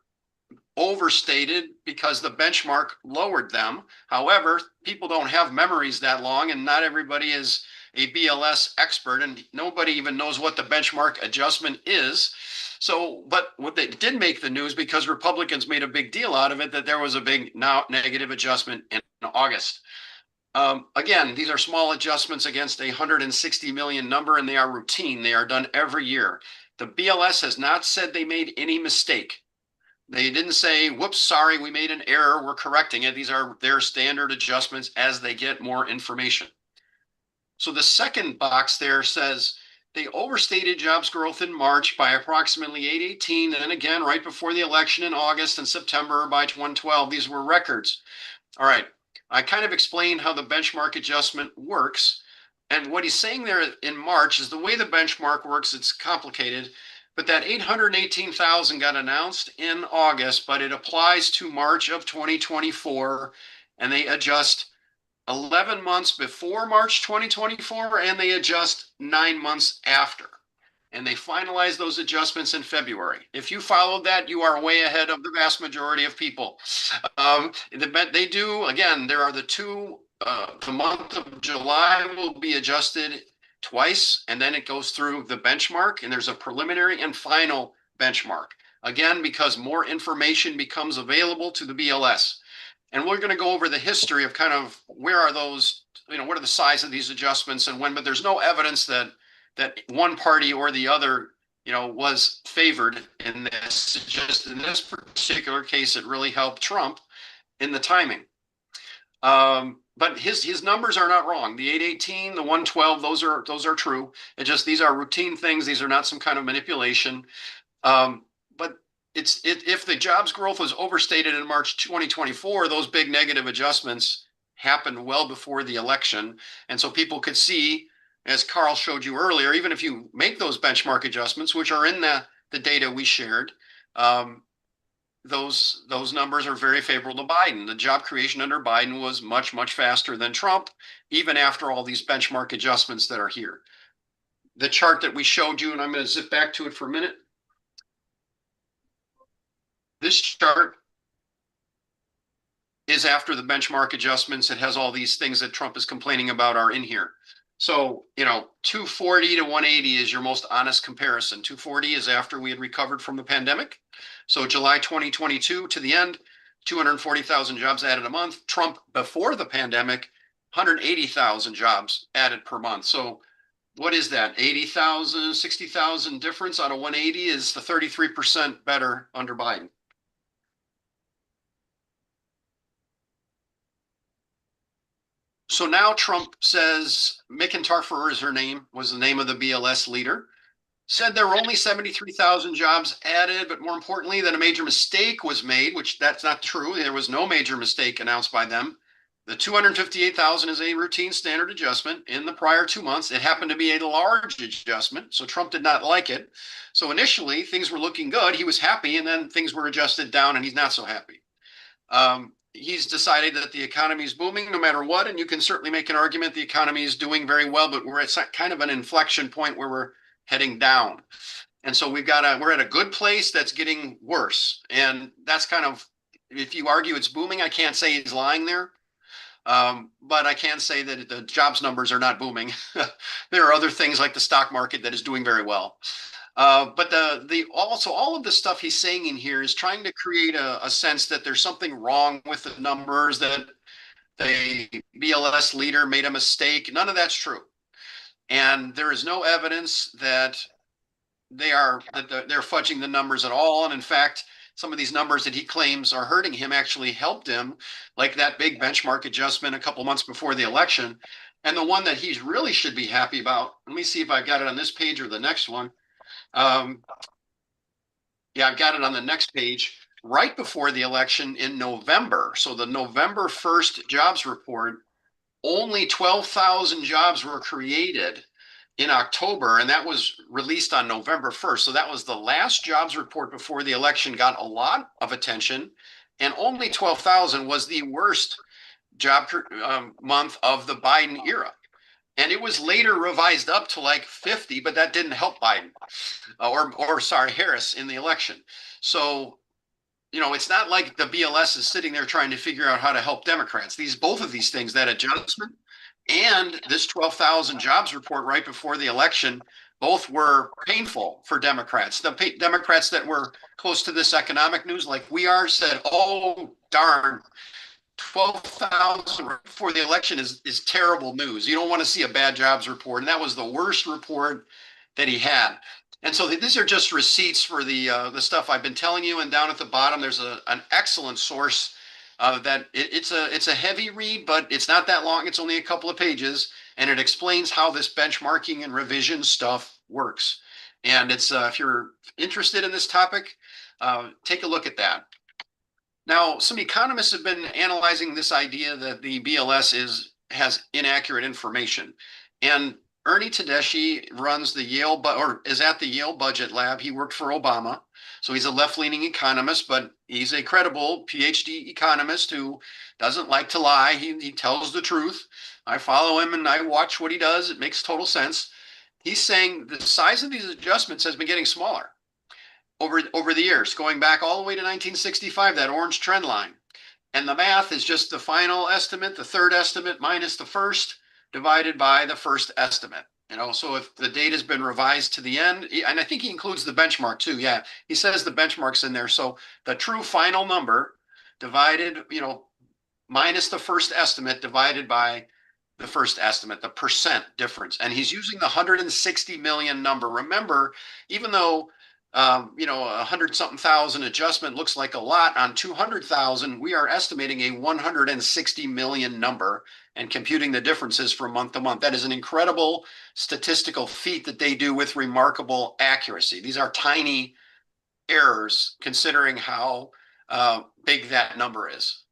overstated because the benchmark lowered them. However, people don't have memories that long, and not everybody is a BLS expert, and nobody even knows what the benchmark adjustment is. So, but what they did make the news because Republicans made a big deal out of it, that there was a big negative adjustment in August. Again, these are small adjustments against a 160 million number, and they are routine. They are done every year. The BLS has not said they made any mistake. They didn't say, whoops, sorry, we made an error, we're correcting it. These are their standard adjustments as they get more information. So the second box there says they overstated jobs growth in March by approximately 818, and then again right before the election in August and September by 112. These were records. All right, I kind of explained how the benchmark adjustment works. And what he's saying there in March is the way the benchmark works, it's complicated, but that 818,000 got announced in August, but it applies to March of 2024, and they adjust 11 months before March 2024, and they adjust 9 months after. And they finalize those adjustments in February. If you followed that, you are way ahead of the vast majority of people. They do, again, there are the two, the month of July will be adjusted twice, and then it goes through the benchmark, and there's a preliminary and final benchmark. Again, because more information becomes available to the BLS. And we're going to go over the history of kind of where are those, what are the size of these adjustments and when, but there's no evidence that one party or the other, was favored in this. Just in this particular case, it really helped Trump in the timing. But his numbers are not wrong. The 818, the 112, those are true. It just, these are routine things. These are not some kind of manipulation. But if the jobs growth was overstated in March 2024, those big negative adjustments happened well before the election. And so people could see, as Carl showed you earlier, even if you make those benchmark adjustments, which are in the data we shared, those numbers are very favorable to Biden. The job creation under Biden was much, much faster than Trump, even after all these benchmark adjustments that are here. The chart that we showed you, and I'm going to zip back to it for a minute. This chart is after the benchmark adjustments. It has all these things that Trump is complaining about are in here. So, 240 to 180 is your most honest comparison. 240 is after we had recovered from the pandemic. So July 2022 to the end, 240,000 jobs added a month. Trump before the pandemic, 180,000 jobs added per month. So what is that? 80,000, 60,000 difference out of 180 is the 33% better under Biden. So now Trump says, McIntyre is her name, was the name of the BLS leader, said there were only 73,000 jobs added, but more importantly, that a major mistake was made, which that's not true. There was no major mistake announced by them. The 258,000 is a routine standard adjustment in the prior 2 months. It happened to be a large adjustment, so Trump did not like it. So initially, things were looking good. He was happy, and then things were adjusted down, and he's not so happy. He's decided that the economy is booming no matter what, and you can certainly make an argument the economy is doing very well, but we're at kind of an inflection point where we're heading down. And so we're at a good place that's getting worse. And that's kind of, if you argue it's booming, I can't say he's lying there. But I can say that the jobs numbers are not booming. There are other things like the stock market that is doing very well. But also all of the stuff he's saying in here is trying to create a sense that there's something wrong with the numbers, that the BLS leader made a mistake. None of that's true. And there is no evidence that they're fudging the numbers at all. And in fact, some of these numbers that he claims are hurting him actually helped him, like that big benchmark adjustment a couple months before the election. And the one that he really should be happy about, let me see if I've got it on this page or the next one. Yeah, I've got it on the next page. Right before the election in November, so the November 1st jobs report, only 12,000 jobs were created in October, and that was released on November 1st. So that was the last jobs report before the election got a lot of attention, and only 12,000 was the worst job month of the Biden era. And it was later revised up to like 50, but that didn't help Biden or Harris in the election. So, it's not like the BLS is sitting there trying to figure out how to help Democrats. Both of these things, that adjustment and this 12,000 jobs report right before the election, both were painful for Democrats. The Democrats that were close to this economic news, like we are, said, oh, darn, 12,000 right before the election is terrible news. You don't want to see a bad jobs report. And that was the worst report that he had. And so these are just receipts for the stuff I've been telling you. And down at the bottom, there's an excellent source that it's a heavy read, but it's not that long. It's only a couple of pages, and it explains how this benchmarking and revision stuff works. And it's if you're interested in this topic, take a look at that. Now, some economists have been analyzing this idea that the BLS has inaccurate information, and Ernie Tedeschi runs the is at the Yale Budget Lab. He worked for Obama. So he's a left-leaning economist, but he's a credible PhD economist who doesn't like to lie. He tells the truth. I follow him and I watch what he does. It makes total sense. He's saying the size of these adjustments has been getting smaller over the years, going back all the way to 1965, that orange trend line. And the math is just the final estimate, the third estimate minus the first, divided by the first estimate. So if the data's been revised to the end, and I think he includes the benchmark too. Yeah, he says the benchmark's in there. So the true final number divided, minus the first estimate divided by the first estimate, the percent difference. And he's using the 160 million number. Remember, even though 100 something thousand adjustment looks like a lot on 200,000, we are estimating a 160 million number and computing the differences from month to month. That is an incredible statistical feat that they do with remarkable accuracy. These are tiny errors considering how big that number is.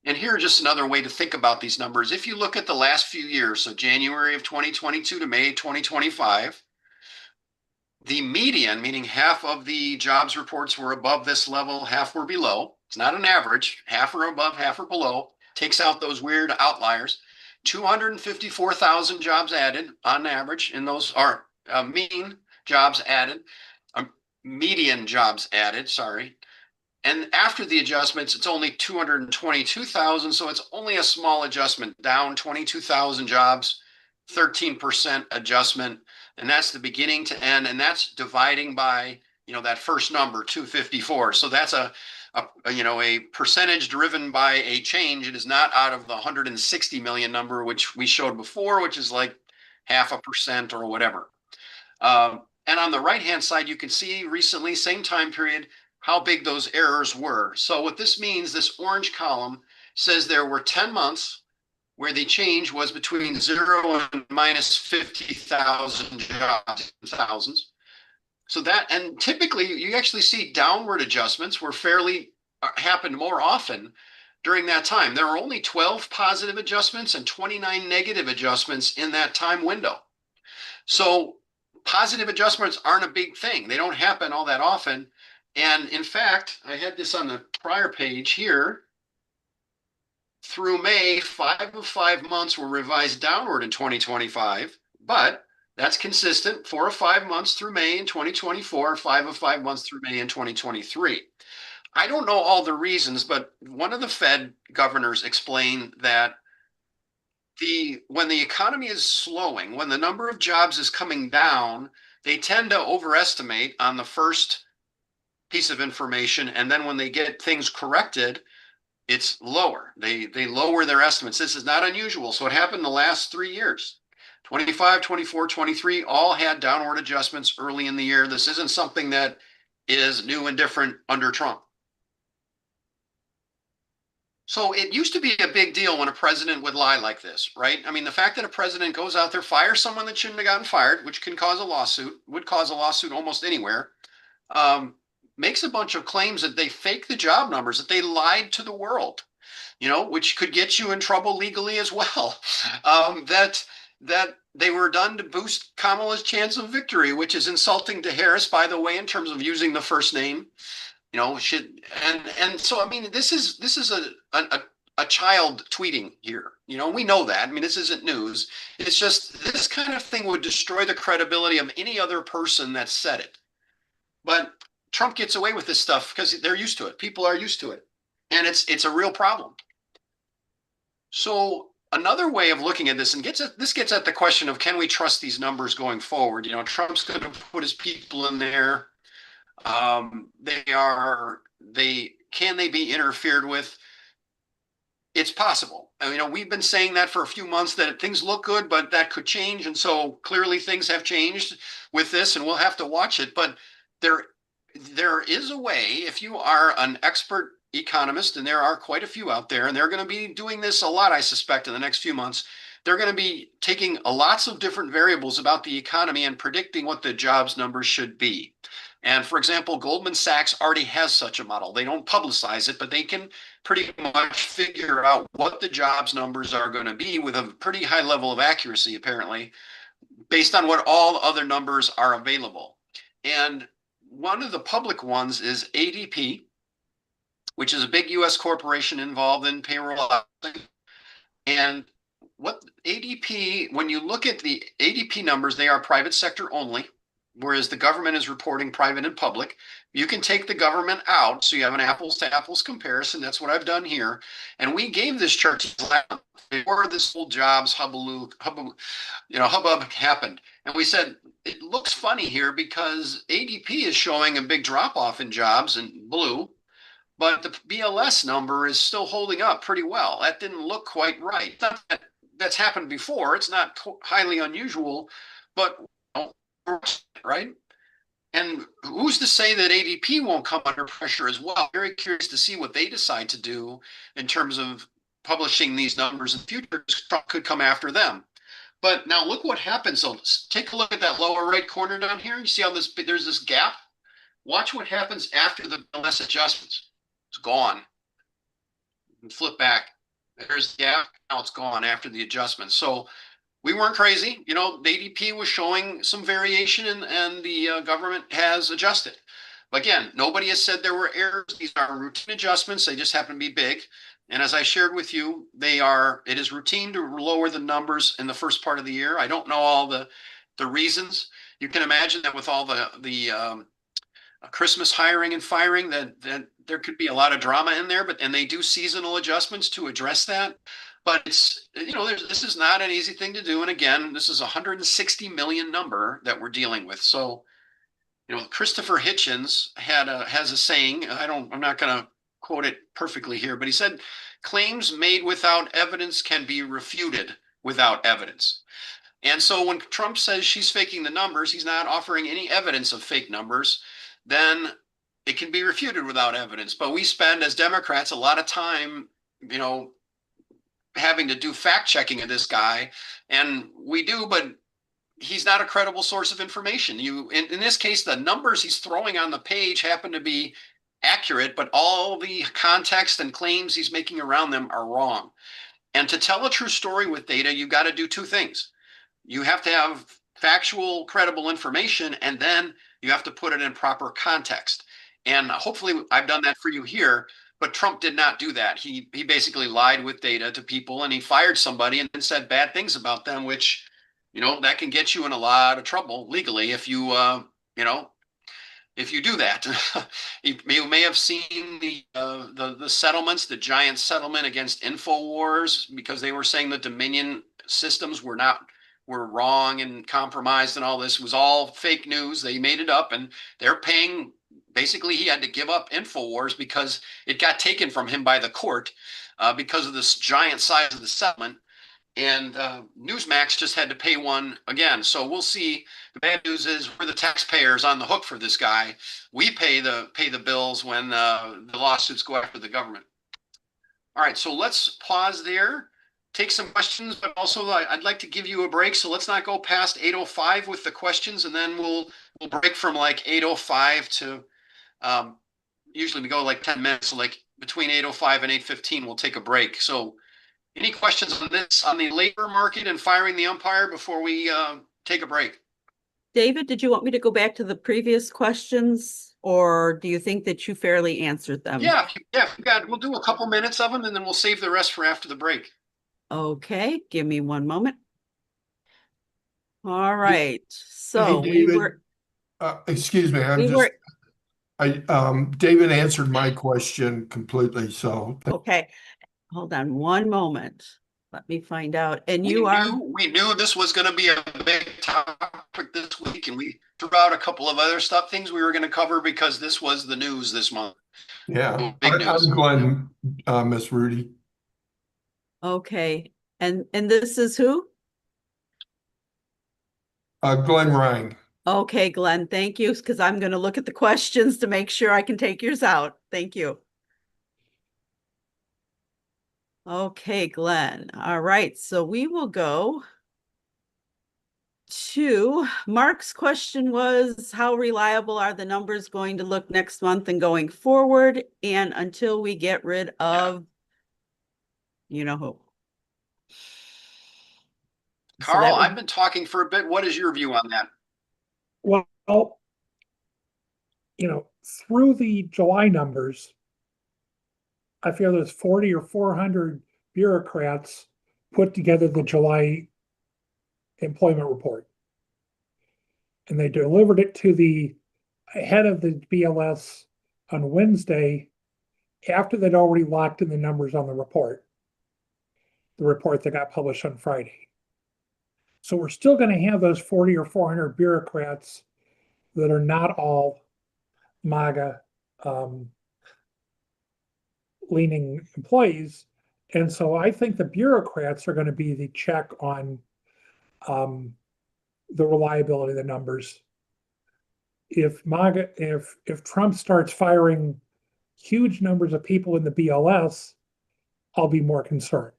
And here, just another way to think about these numbers. If you look at the last few years, so January of 2022 to May 2025, the median, meaning half of the jobs reports were above this level, half were below. It's not an average, half are above, half are below. Takes out those weird outliers. 254,000 jobs added on average, and those are mean jobs added, median jobs added, sorry. And after the adjustments, it's only 222,000. So it's only a small adjustment, down 22,000 jobs, 13% adjustment. And that's the beginning to end. And that's dividing by, that first number, 254. So that's a percentage driven by a change. It is not out of the 160 million number, which we showed before, which is like 0.5% or whatever. And on the right-hand side, you can see recently, same time period, how big those errors were. So what this means, this orange column says there were 10 months where the change was between 0 and minus 50,000 jobs, thousands. So that, and typically you actually see downward adjustments were happened more often during that time. There were only 12 positive adjustments and 29 negative adjustments in that time window. So positive adjustments aren't a big thing. They don't happen all that often. And in fact, I had this on the prior page here. Through May, 5 of 5 months were revised downward in 2025, but that's consistent. 4 of 5 months through May in 2024, 5 of 5 months through May in 2023. I don't know all the reasons, but one of the Fed governors explained that when the economy is slowing, when the number of jobs is coming down, they tend to overestimate on the first piece of information, and then when they get things corrected, it's lower. They lower their estimates. This is not unusual. So it happened the last 3 years. 25, 24, 23 all had downward adjustments early in the year. This isn't something that is new and different under Trump. So it used to be a big deal when a president would lie like this, right? I mean, the fact that a president goes out there, fires someone that shouldn't have gotten fired, which can cause a lawsuit, would cause a lawsuit almost anywhere, makes a bunch of claims that they fake the job numbers, that they lied to the world, which could get you in trouble legally as well. That they were done to boost Kamala's chance of victory, which is insulting to Harris, by the way, in terms of using the first name. So I mean, this is a child tweeting here. We know that. I mean, this isn't news. It's just this kind of thing would destroy the credibility of any other person that said it. But Trump gets away with this stuff because they're used to it. People are used to it. And it's a real problem. So another way of looking at this, and this gets at the question of, can we trust these numbers going forward? Trump's going to put his people in there. Can they be interfered with? It's possible. I mean, we've been saying that for a few months, that things look good, but that could change. And so clearly things have changed with this, and we'll have to watch it. But there is a way, if you are an expert economist, and there are quite a few out there, and they're going to be doing this a lot, I suspect, in the next few months. They're going to be taking lots of different variables about the economy and predicting what the jobs numbers should be. And for example, Goldman Sachs already has such a model. They don't publicize it, but they can pretty much figure out what the jobs numbers are going to be with a pretty high level of accuracy, apparently, based on what all other numbers are available. And one of the public ones is ADP, which is a big US corporation involved in payroll housing. And what ADP, when you look at the ADP numbers, they are private sector only. whereas the government is reporting private and public. You can take the government out, so you have an apples to apples comparison. That's what I've done here. And we gave this chart to you before this whole jobs hubbub happened. And we said, it looks funny here because ADP is showing a big drop off in jobs in blue, but the BLS number is still holding up pretty well. That didn't look quite right. Not that that's happened before. It's not highly unusual, but right? And who's to say that ADP won't come under pressure as well? Very curious to see what they decide to do in terms of publishing these numbers in the future. Trump could come after them. But now look what happens. So take a look at that lower right corner down here. You see how there's this gap? Watch what happens after the BLS adjustments. It's gone. And flip back. There's the gap. Now it's gone after the adjustment. So we weren't crazy. The ADP was showing some variation and the government has adjusted. But again, nobody has said there were errors. These are routine adjustments. They just happen to be big. And as I shared with you, it is routine to lower the numbers in the first part of the year. I don't know all the reasons. You can imagine that with all the Christmas hiring and firing, that there could be a lot of drama in there, and they do seasonal adjustments to address that. But it's, this is not an easy thing to do. And again, this is a 160 million number that we're dealing with. So, Christopher Hitchens has a saying. I'm not going to quote it perfectly here, but he said, claims made without evidence can be refuted without evidence. And so when Trump says she's faking the numbers, he's not offering any evidence of fake numbers, then it can be refuted without evidence. But we spend as Democrats a lot of time, having to do fact checking of this guy, and we do, but he's not a credible source of information. In this case, the numbers he's throwing on the page happen to be accurate, but all the context and claims he's making around them are wrong. And to tell a true story with data, you got to do two things. You have to have factual, credible information, and then you have to put it in proper context. And hopefully I've done that for you here, but Trump did not do that. He basically lied with data to people, and he fired somebody and then said bad things about them, which, that can get you in a lot of trouble legally if you do that. You may have seen the settlements, the giant settlement against InfoWars, because they were saying the Dominion systems were wrong and compromised, and all this was all fake news. They made it up, and they're paying. Basically, he had to give up InfoWars because it got taken from him by the court because of this giant size of the settlement. And Newsmax just had to pay one again. So we'll see. The bad news is we're the taxpayers on the hook for this guy. We pay the bills when the lawsuits go after the government. All right, so let's pause there, take some questions, but also I'd like to give you a break. So let's not go past 8:05 with the questions, and then we'll break from like 8:05 to usually we go like 10 minutes. So like between 8:05 and 8:15, we'll take a break. So any questions on the labor market and firing the umpire before we take a break? David, did you want me to go back to the previous questions, or do you think that you fairly answered them? Yeah, we'll do a couple minutes of them, and then we'll save the rest for after the break. Okay, give me one moment. All right. So Hey, David, excuse me. David answered my question completely. So okay. Hold on one moment. Let me find out. And we knew this was going to be a big topic this week, and we threw out a couple of other things we were going to cover because this was the news this month. Yeah, big news. I'm Glenn, Miss Rudy. Okay, and this is who? Glenn Ryan. Okay, Glenn, thank you, because I'm going to look at the questions to make sure I can take yours out. Thank you. Okay, Glenn. All right, so we will go to Mark's question was, how reliable are the numbers going to look next month and going forward, and until we get rid of you know who? Carl, I've been talking for a bit. What is your view on that? Well, through the July numbers, I feel there's 40 or 400 bureaucrats put together the July employment report. and they delivered it to the head of the BLS on Wednesday after they'd already locked in the numbers on the report that got published on Friday. So we're still going to have those 40 or 400 bureaucrats that are not all MAGA leaning employees. And so I think the bureaucrats are going to be the check on the reliability of the numbers. If Trump starts firing huge numbers of people in the BLS, I'll be more concerned.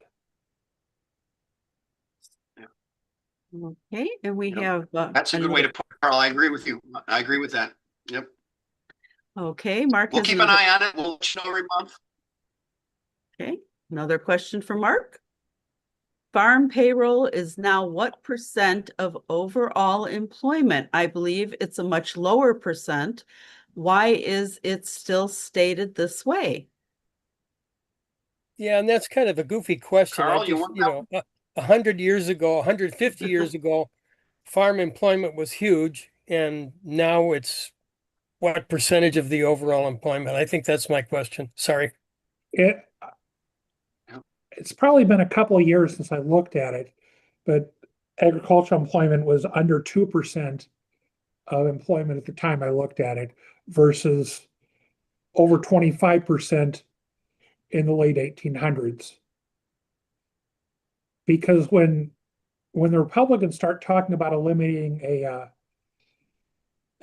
Okay, and we have. That's a good way to put it, Carl. I agree with you. I agree with that. Yep. Okay, Mark. We'll keep an eye on it. We'll let you know every month. Okay, another question for Mark. Farm payroll is now what percent of overall employment? I believe it's a much lower percent. Why is it still stated this way? Yeah, and that's kind of a goofy question. Carl, you want that 100 years ago, 150 years ago, farm employment was huge, and now it's what percentage of the overall employment? I think that's my question. Sorry. It's probably been a couple of years since I looked at it, but agricultural employment was under 2% of employment at the time I looked at it versus over 25% in the late 1800s. Because when the Republicans start talking about eliminating a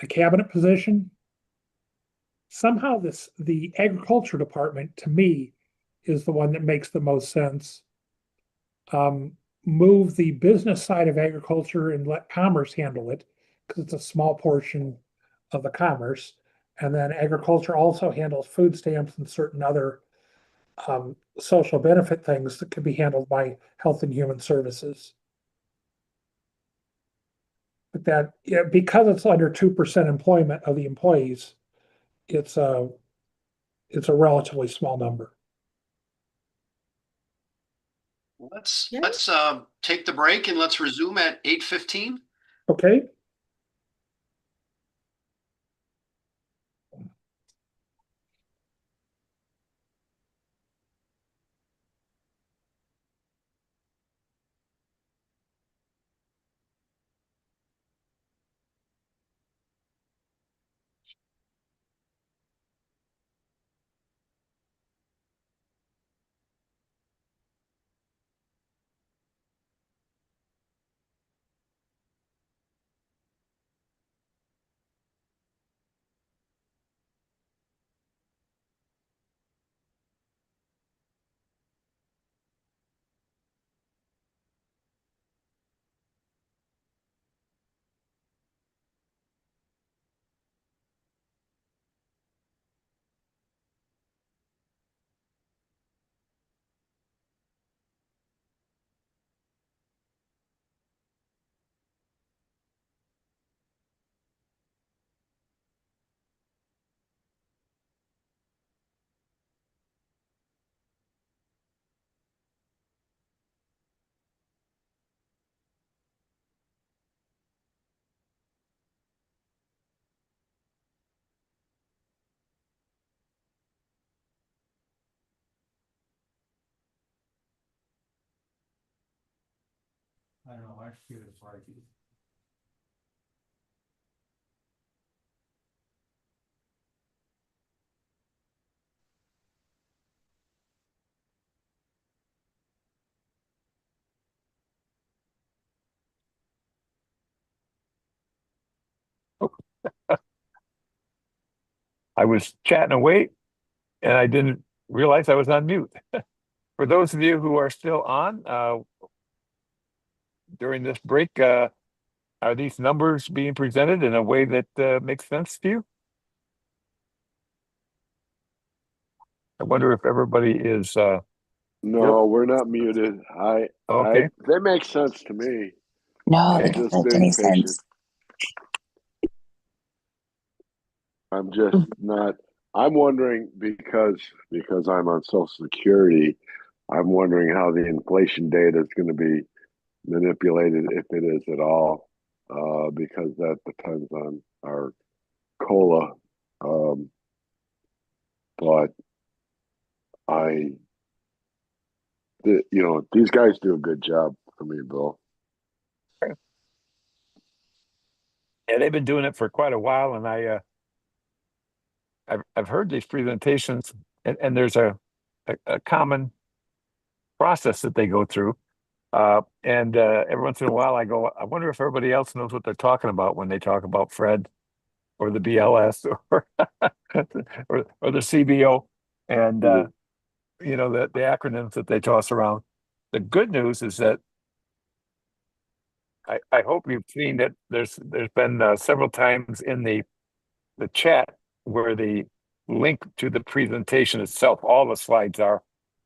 cabinet position, somehow the agriculture department to me is the one that makes the most sense. Move the business side of agriculture and let commerce handle it because it's a small portion of the commerce. And then agriculture also handles food stamps and certain other social benefit things that could be handled by Health and Human Services. But because it's under 2% employment of the employees, it's a relatively small number. Let's take the break and let's resume at 8:15. Okay. I don't know, I feel it's like I was chatting away and I didn't realize I was on mute. For those of you who are still on during this break, are these numbers being presented in a way that makes sense to you? I wonder if everybody is. No, we're not muted. Okay. They make sense to me. No, I'm they don't just make being any patient. sense. I'm just not. I'm wondering because I'm on Social Security. I'm wondering how the inflation data is going to be manipulated, if it is at all. because that depends on our COLA. But these guys do a good job for me, Bill. Yeah, they've been doing it for quite a while, and I've heard these presentations, and there's a common process that they go through. And every once in a while, I go, I wonder if everybody else knows what they're talking about when they talk about Fred or the BLS or or the CBO, and the acronyms that they toss around. The good news is that I hope you've seen that there's been several times in the chat where the link to the presentation itself, all the slides are,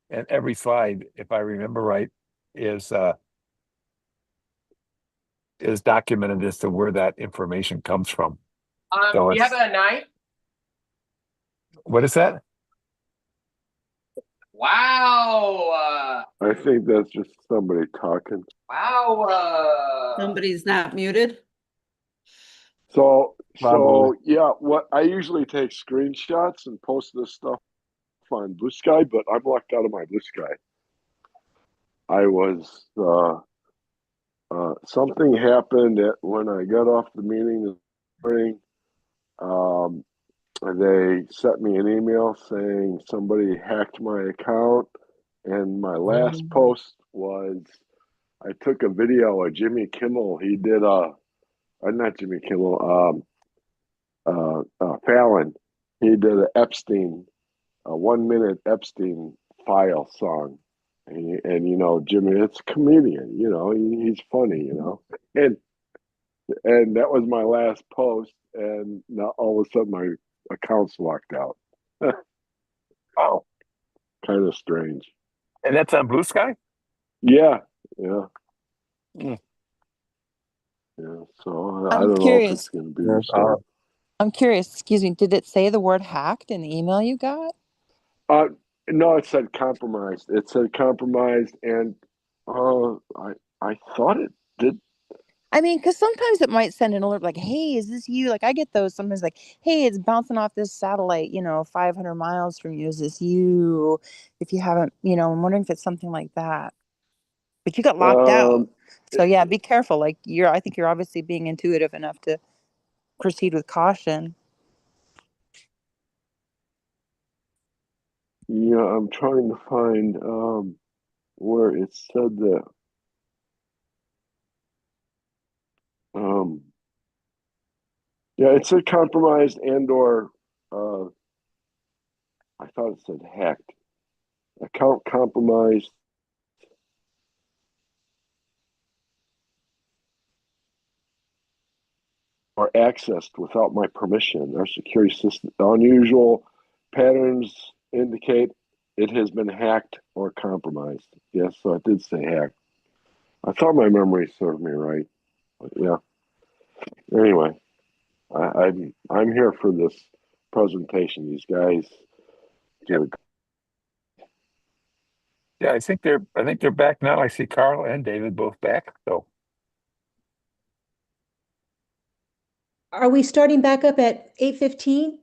and every slide, if I remember right, is documented as to where that information comes from. So do you have a knife? What is that? Wow. I think that's just somebody talking. Wow. Somebody's not muted. So Probably. yeah, what I usually take screenshots and post this stuff on Blue Sky, but I'm locked out of my Blue Sky. I was something happened when I got off the meeting this morning. They sent me an email saying somebody hacked my account, and my last post was I took a video of Jimmy Kimmel. He did not Jimmy Kimmel, Fallon. He did a 1-minute Epstein file song. And Jimmy, it's a comedian, he's funny, and that was my last post. And now all of a sudden my account's locked out. Wow. Kind of strange. And that's on Blue Sky? Yeah. Mm. Yeah. So I I'm don't know if it's curious. going to be restored. I'm curious, excuse me, did it say the word hacked in the email you got? No, it said compromised. It said compromised, and I thought it did. I mean, because sometimes it might send an alert like, hey, is this you? Like, I get those sometimes like, hey, it's bouncing off this satellite, 500 miles from you. Is this you? If you haven't, I'm wondering if it's something like that. But you got locked out. So, yeah, be careful. Like, I think you're obviously being intuitive enough to proceed with caution. Yeah, I'm trying to find where it said that. Yeah, it said compromised and/or I thought it said hacked. Account compromised. Or accessed without my permission. Our security system unusual patterns indicate it has been hacked or compromised. Yes, so it did say hacked. I thought my memory served me right. But yeah. Anyway, I'm here for this presentation. These guys did a Yeah, I think they're back now. I see Carl and David both back. So Are we starting back up at 8:15?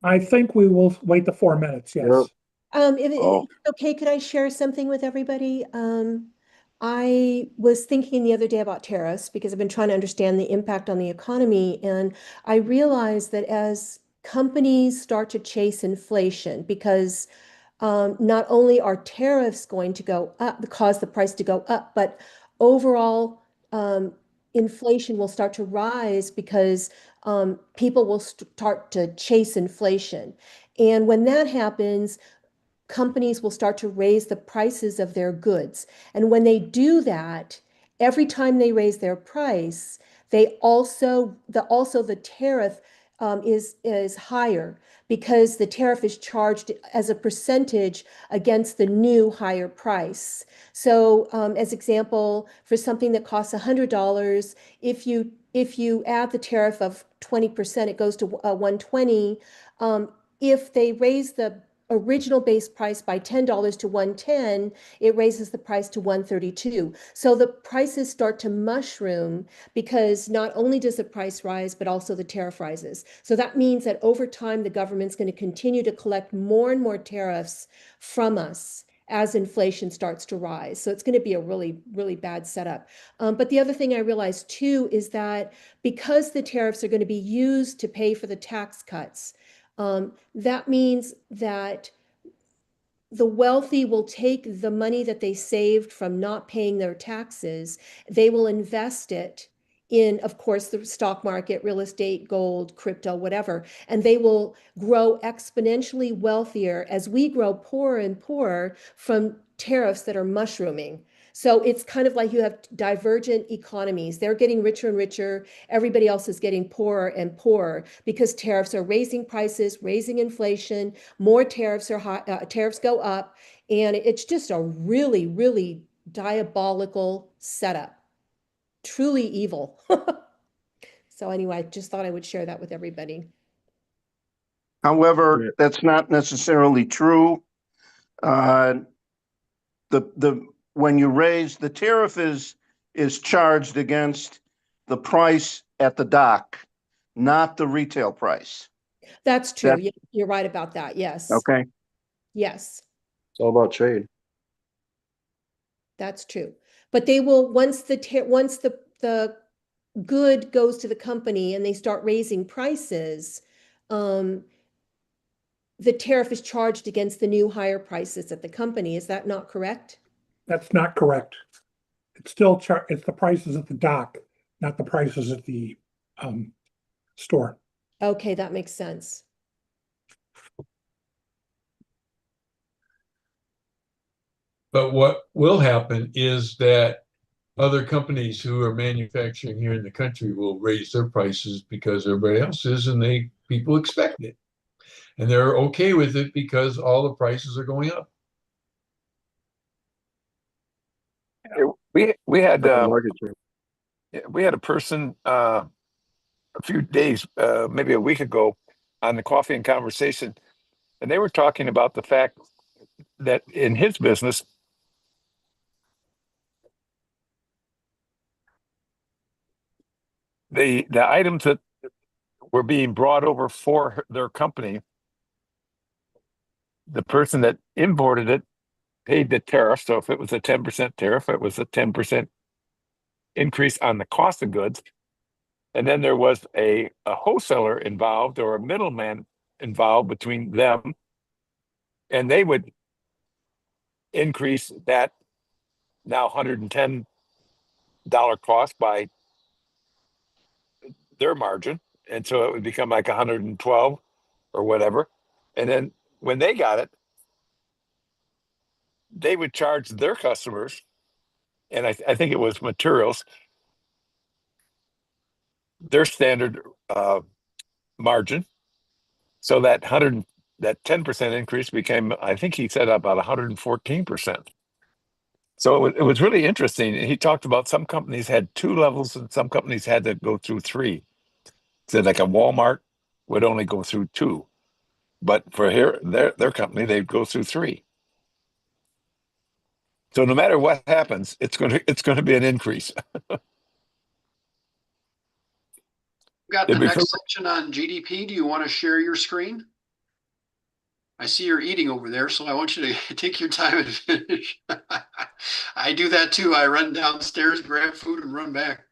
I think we will wait the 4 minutes, yeah. yes. If Oh. it's okay, could I share something with everybody? I was thinking the other day about tariffs because I've been trying to understand the impact on the economy, and I realized that as companies start to chase inflation, because not only are tariffs going to go up, cause the price to go up, but overall inflation will start to rise because people will start to chase inflation. And when that happens, companies will start to raise the prices of their goods. And when they do that, every time they raise their price, they also the tariff is higher because the tariff is charged as a percentage against the new higher price. So, as example, for something that costs $100, if you add the tariff of 20%, it goes to 120. If they raise the original base price by $10 to 110, it raises the price to 132. So the prices start to mushroom because not only does the price rise, but also the tariff rises. So that means that over time, the government's going to continue to collect more and more tariffs from us as inflation starts to rise. So it's going to be a really, really bad setup. But the other thing I realized too is that because the tariffs are going to be used to pay for the tax cuts, that means that the wealthy will take the money that they saved from not paying their taxes, they will invest it in, of course, the stock market, real estate, gold, crypto, whatever, and they will grow exponentially wealthier as we grow poorer and poorer from tariffs that are mushrooming. So it's kind of like you have divergent economies. They're getting richer and richer. Everybody else is getting poorer and poorer because tariffs are raising prices, raising inflation. More tariffs are high, tariffs go up, and it's just a really, really diabolical setup. Truly evil. So anyway, I just thought I would share that with everybody. However, that's not necessarily true. The when you raise the tariff is charged against the price at the dock, not the retail price. That's true. That- Yeah, you're right about that. Yes. Okay. Yes, It's all about trade. that's true. But they will, once the good goes to the company and they start raising prices, the tariff is charged against the new higher prices at the company. Is that not correct? That's not correct. It's the prices at the dock, not the prices at the store. Okay, that makes sense. But what will happen is that other companies who are manufacturing here in the country will raise their prices because everybody else is, and people expect it. And they're okay with it because all the prices are going up. We had That's a market trade. we had a person a few days, maybe a week ago, on the Coffee and Conversation, and they were talking about the fact that in his business, the items that were being brought over for their company, the person that imported it paid the tariff. So if it was a 10% tariff, it was a 10% increase on the cost of goods. And then there was a wholesaler involved or a middleman involved between them, and they would increase that now $110 cost by their margin. And so it would become like 112 or whatever. And then when they got it, they would charge their customers, and I think it was materials, their standard margin. So that 10% increase became, I think he said, about 114%. So it was really interesting. He talked about some companies had 2 levels and some companies had to go through 3. So like a Walmart would only go through 2, but for their company, they'd go through 3. So no matter what happens, it's going to be an increase. Got Did the we next section on GDP. Do you want to share your screen? I see you're eating over there, so I want you to take your time and finish. I do that too. I run downstairs, grab food, and run back.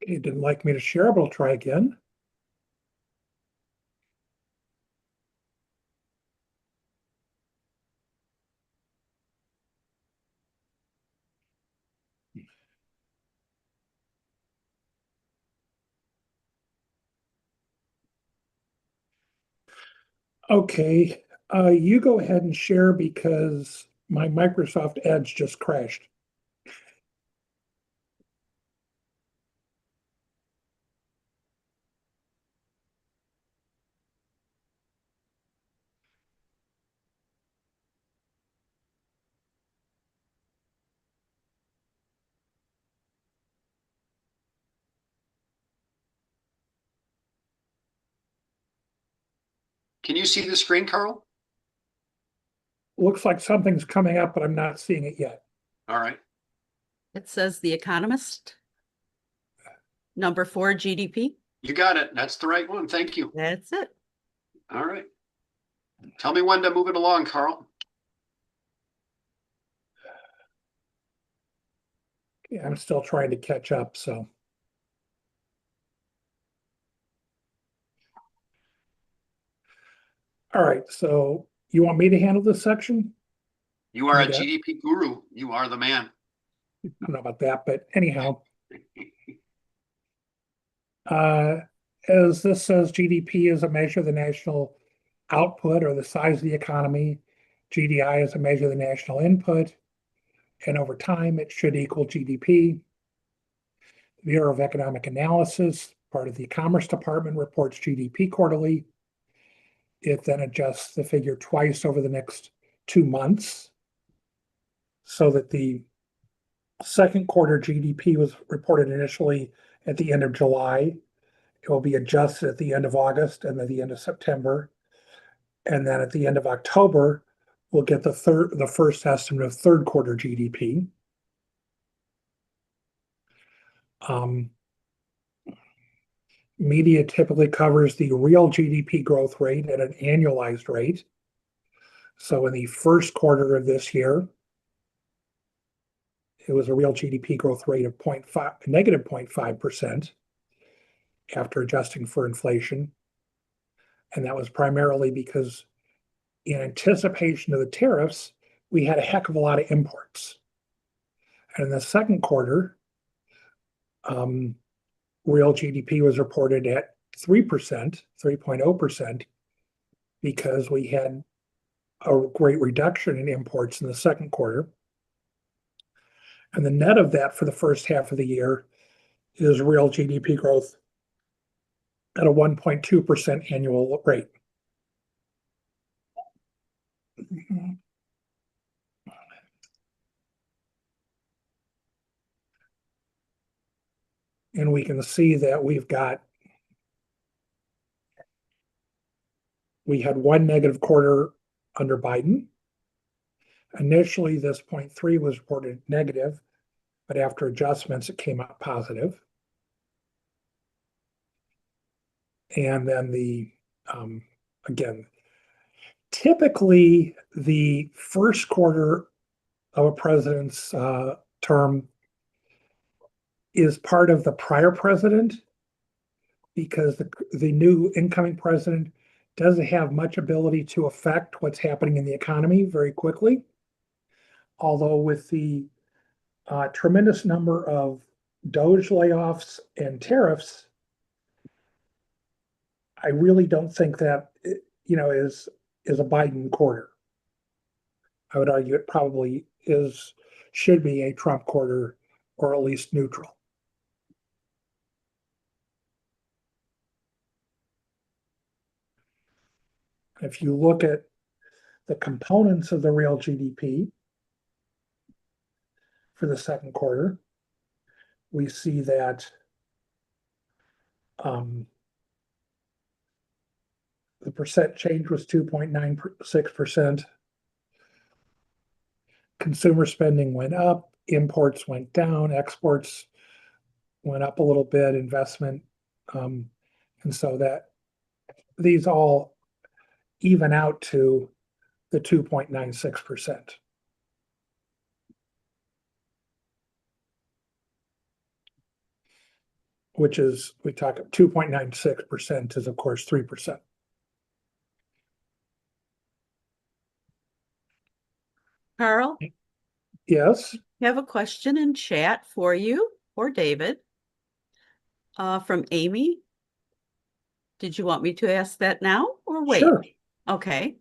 He didn't like me to share, but I'll try again. Okay, you go ahead and share because my Microsoft Edge just crashed. Can you see the screen, Carl? Looks like something's coming up, but I'm not seeing it yet. All right. It says The Economist. Number 4 GDP. You got it. That's the right one. Thank you. That's it. All right. Tell me when to move it along, Carl. Yeah, I'm still trying to catch up, so. All right, so you want me to handle this section? You are a Yeah. GDP guru. You are the man. I don't know about that, but anyhow. As this says, GDP is a measure of the national output or the size of the economy. GDI is a measure of the national input. And over time, it should equal GDP. The Bureau of Economic Analysis, part of the Commerce Department, reports GDP quarterly. It then adjusts the figure twice over the next 2 months so that the second quarter GDP was reported initially at the end of July. It will be adjusted at the end of August and at the end of September. And then at the end of October, we'll get the first estimate of third quarter GDP. Media typically covers the real GDP growth rate at an annualized rate. So in the first quarter of this year, it was a real GDP growth rate of negative 0.5% after adjusting for inflation. And that was primarily because in anticipation of the tariffs, we had a heck of a lot of imports. And in the second quarter, real GDP was reported at 3%, 3.0%, because we had a great reduction in imports in the second quarter. And the net of that for the first half of the year is real GDP growth at a 1.2% annual rate. And we can see that we had one negative quarter under Biden. Initially, this 0.3 was reported negative, but after adjustments, it came out positive. And then again, typically the first quarter of a president's term is part of the prior president because the new incoming president doesn't have much ability to affect what's happening in the economy very quickly. Although with the tremendous number of Doge layoffs and tariffs, I really don't think that is a Biden quarter. I would argue it probably should be a Trump quarter or at least neutral. If you look at the components of the real GDP for the second quarter, we see that the percent change was 2.96%. Consumer spending went up, imports went down, exports went up a little bit, investment. And so that these all even out to the 2.96%. Which is, we talk 2.96% is of course 3%. Carl, Yes, I have a question in chat for you or David from Amy. Did you want me to ask that now or wait? sure. Okay.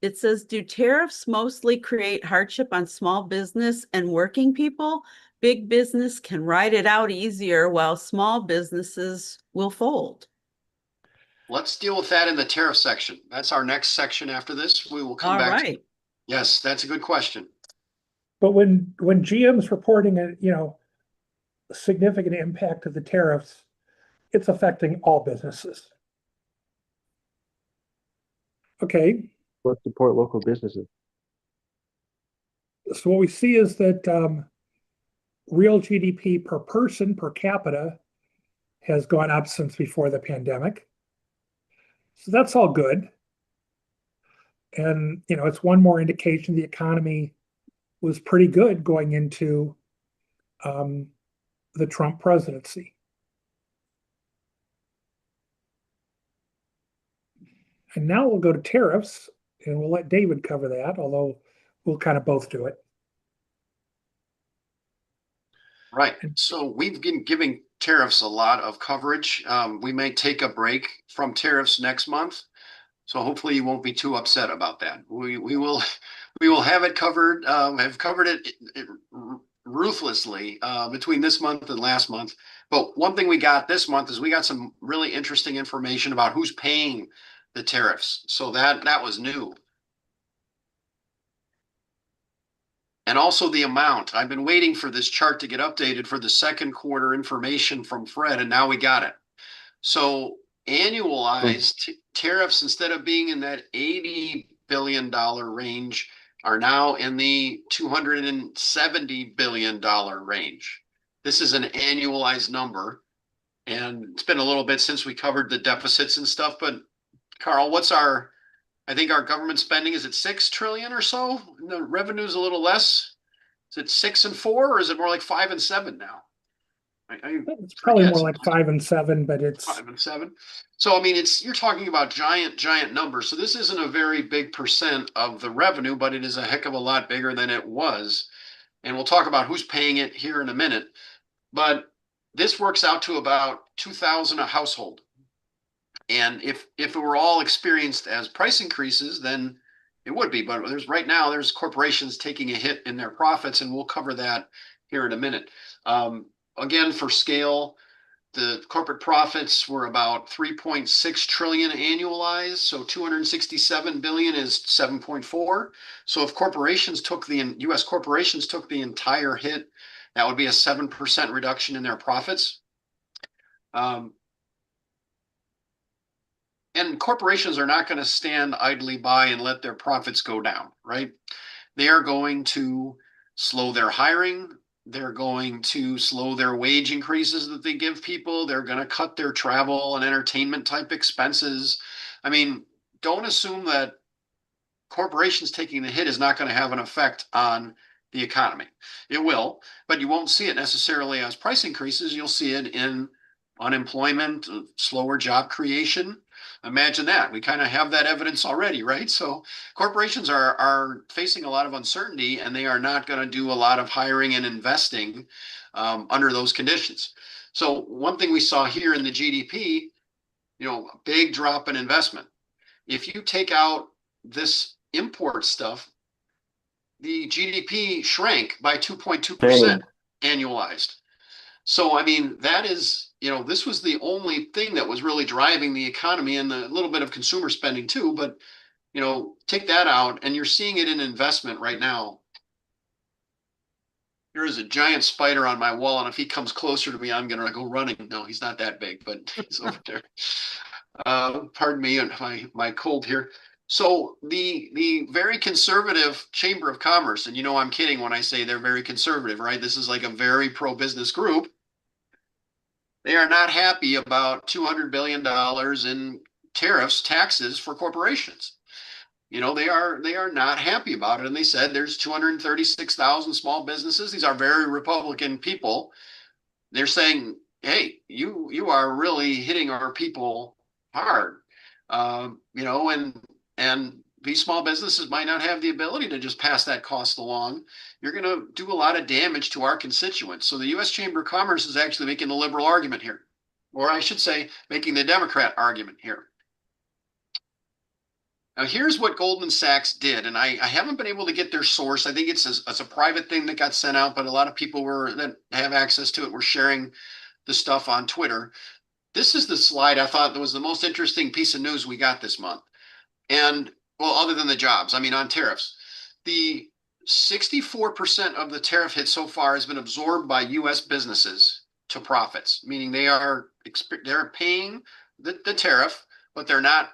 It says, do tariffs mostly create hardship on small business and working people? Big business can ride it out easier while small businesses will fold. Let's deal with that in the tariff section. That's our next section after this. We will come All back to. right. Yes, that's a good question. But when GM's reporting a, significant impact of the tariffs, it's affecting all businesses. Okay, Let's support local businesses. so what we see is that real GDP per person per capita has gone up since before the pandemic. So that's all good. And, it's one more indication the economy was pretty good going into the Trump presidency. And now we'll go to tariffs, and we'll let David cover that, although we'll kind of both do it. Right. So we've been giving tariffs a lot of coverage. We may take a break from tariffs next month. So hopefully you won't be too upset about that. We will have it covered, have covered it ruthlessly between this month and last month. But one thing we got this month is we got some really interesting information about who's paying the tariffs. So that was new. And also the amount. I've been waiting for this chart to get updated for the second quarter information from Fred, and now we got it. So annualized tariffs, instead of being in that $80 billion range, are now in the $270 billion range. This is an annualized number. And it's been a little bit since we covered the deficits and stuff, but Carl, I think our government spending is at 6 trillion or so. And the revenue is a little less. Is it 6 and 4, or is it more like 5 and 7 now? It's probably more like 5 and 7, but it's 5 and 7. So I mean, you're talking about giant numbers. So this isn't a very big percent of the revenue, but it is a heck of a lot bigger than it was. And we'll talk about who's paying it here in a minute. But this works out to about 2,000 a household. And if it were all experienced as price increases, then it would be. But right now there's corporations taking a hit in their profits, and we'll cover that here in a minute. Again, for scale, the corporate profits were about 3.6 trillion annualized. So 267 billion is 7.4. So if US corporations took the entire hit, that would be a 7% reduction in their profits. And corporations are not going to stand idly by and let their profits go down, right? They are going to slow their hiring. They're going to slow their wage increases that they give people. They're going to cut their travel and entertainment type expenses. I mean, don't assume that corporations taking the hit is not going to have an effect on the economy. It will, but you won't see it necessarily as price increases. You'll see it in unemployment, slower job creation. Imagine that. We kind of have that evidence already, right? So corporations are facing a lot of uncertainty, and they are not going to do a lot of hiring and investing under those conditions. So one thing we saw here in the GDP, a big drop in investment. If you take out this import stuff, the GDP shrank by 2.2% annualized. So, I mean, that is, this was the only thing that was really driving the economy, and a little bit of consumer spending too. But, take that out, and you're seeing it in investment right now. There is a giant spider on my wall, and if he comes closer to me, I'm going to go running. No, he's not that big, but he's over there. Pardon me and my cold here. So the very conservative Chamber of Commerce, and I'm kidding when I say they're very conservative, right? This is like a very pro-business group. They are not happy about $200 billion in taxes for corporations. They are not happy about it. And they said there's 236,000 small businesses. These are very Republican people. They're saying, hey, you are really hitting our people hard. And these small businesses might not have the ability to just pass that cost along. You're going to do a lot of damage to our constituents. So the U.S. Chamber of Commerce is actually making the liberal argument here, or I should say, making the Democrat argument here. Now, here's what Goldman Sachs did, and I haven't been able to get their source. I think it's a private thing that got sent out, but a lot of people that have access to it were sharing the stuff on Twitter. This is the slide I thought that was the most interesting piece of news we got this month. And, well, other than the jobs, I mean, on tariffs, the 64% of the tariff hit so far has been absorbed by U.S. businesses to profits, meaning they're paying the tariff, but they're not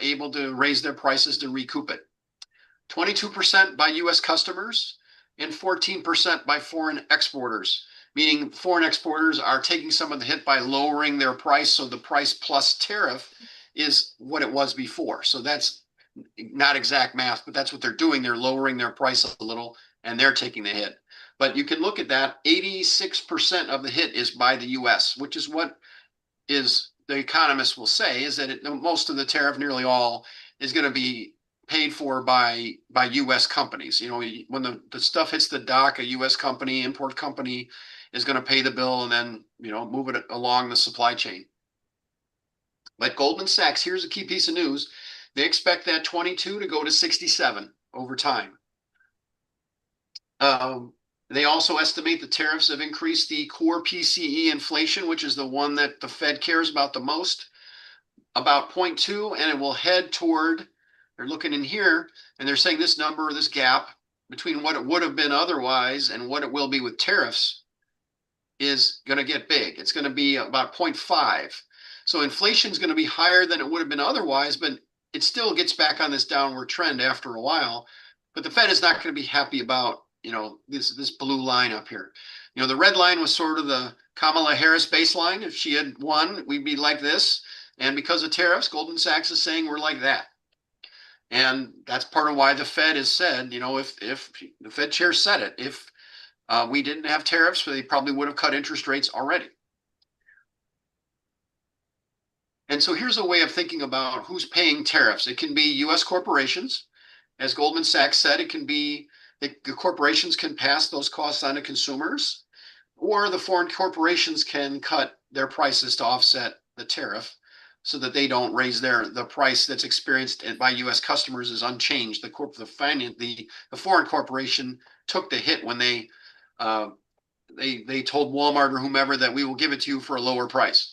able to raise their prices to recoup it. 22% by U.S. customers and 14% by foreign exporters, meaning foreign exporters are taking some of the hit by lowering their price, so the price plus tariff is what it was before. So that's not exact math, but that's what they're doing. They're lowering their price a little and they're taking the hit. But you can look at that. 86% of the hit is by the US, which is what is the economists will say is that most of the tariff, nearly all, is going to be paid for by US companies. You know, when the stuff hits the dock, a US company, import company is going to pay the bill and then, you know, move it along the supply chain. But Goldman Sachs, here's a key piece of news. They expect that 22 to go to 67 over time. They also estimate the tariffs have increased the core PCE inflation, which is the one that the Fed cares about the most, about 0.2, and it will head toward, they're looking in here, and they're saying this number, this gap between what it would have been otherwise and what it will be with tariffs is going to get big. It's going to be about 0.5. So inflation is going to be higher than it would have been otherwise, but it still gets back on this downward trend after a while. But the Fed is not going to be happy about, you know, this blue line up here. You know, the red line was sort of the Kamala Harris baseline. If she had won, we'd be like this. And because of tariffs, Goldman Sachs is saying we're like that. And that's part of why the Fed has said, you know, if the Fed chair said it, if we didn't have tariffs, they probably would have cut interest rates already. And so here's a way of thinking about who's paying tariffs. It can be U.S. corporations. As Goldman Sachs said, it can be the corporations can pass those costs on to consumers, or the foreign corporations can cut their prices to offset the tariff so that they don't raise the price that's experienced by U.S. customers is unchanged. The foreign corporation took the hit when they told Walmart or whomever that we will give it to you for a lower price.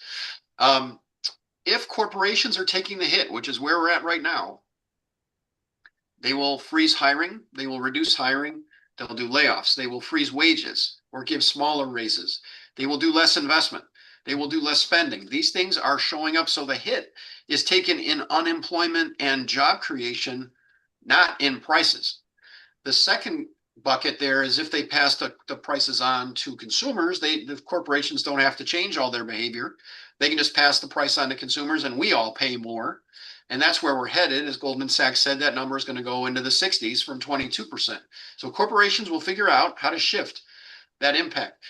If corporations are taking the hit, which is where we're at right now, they will freeze hiring, they will reduce hiring, they'll do layoffs, they will freeze wages or give smaller raises, they will do less investment, they will do less spending. These things are showing up, so the hit is taken in unemployment and job creation, not in prices. The second bucket there is if they pass the prices on to consumers, the corporations don't have to change all their behavior. They can just pass the price on to consumers and we all pay more. And that's where we're headed. As Goldman Sachs said, that number is going to go into the 60s from 22%. So corporations will figure out how to shift that impact.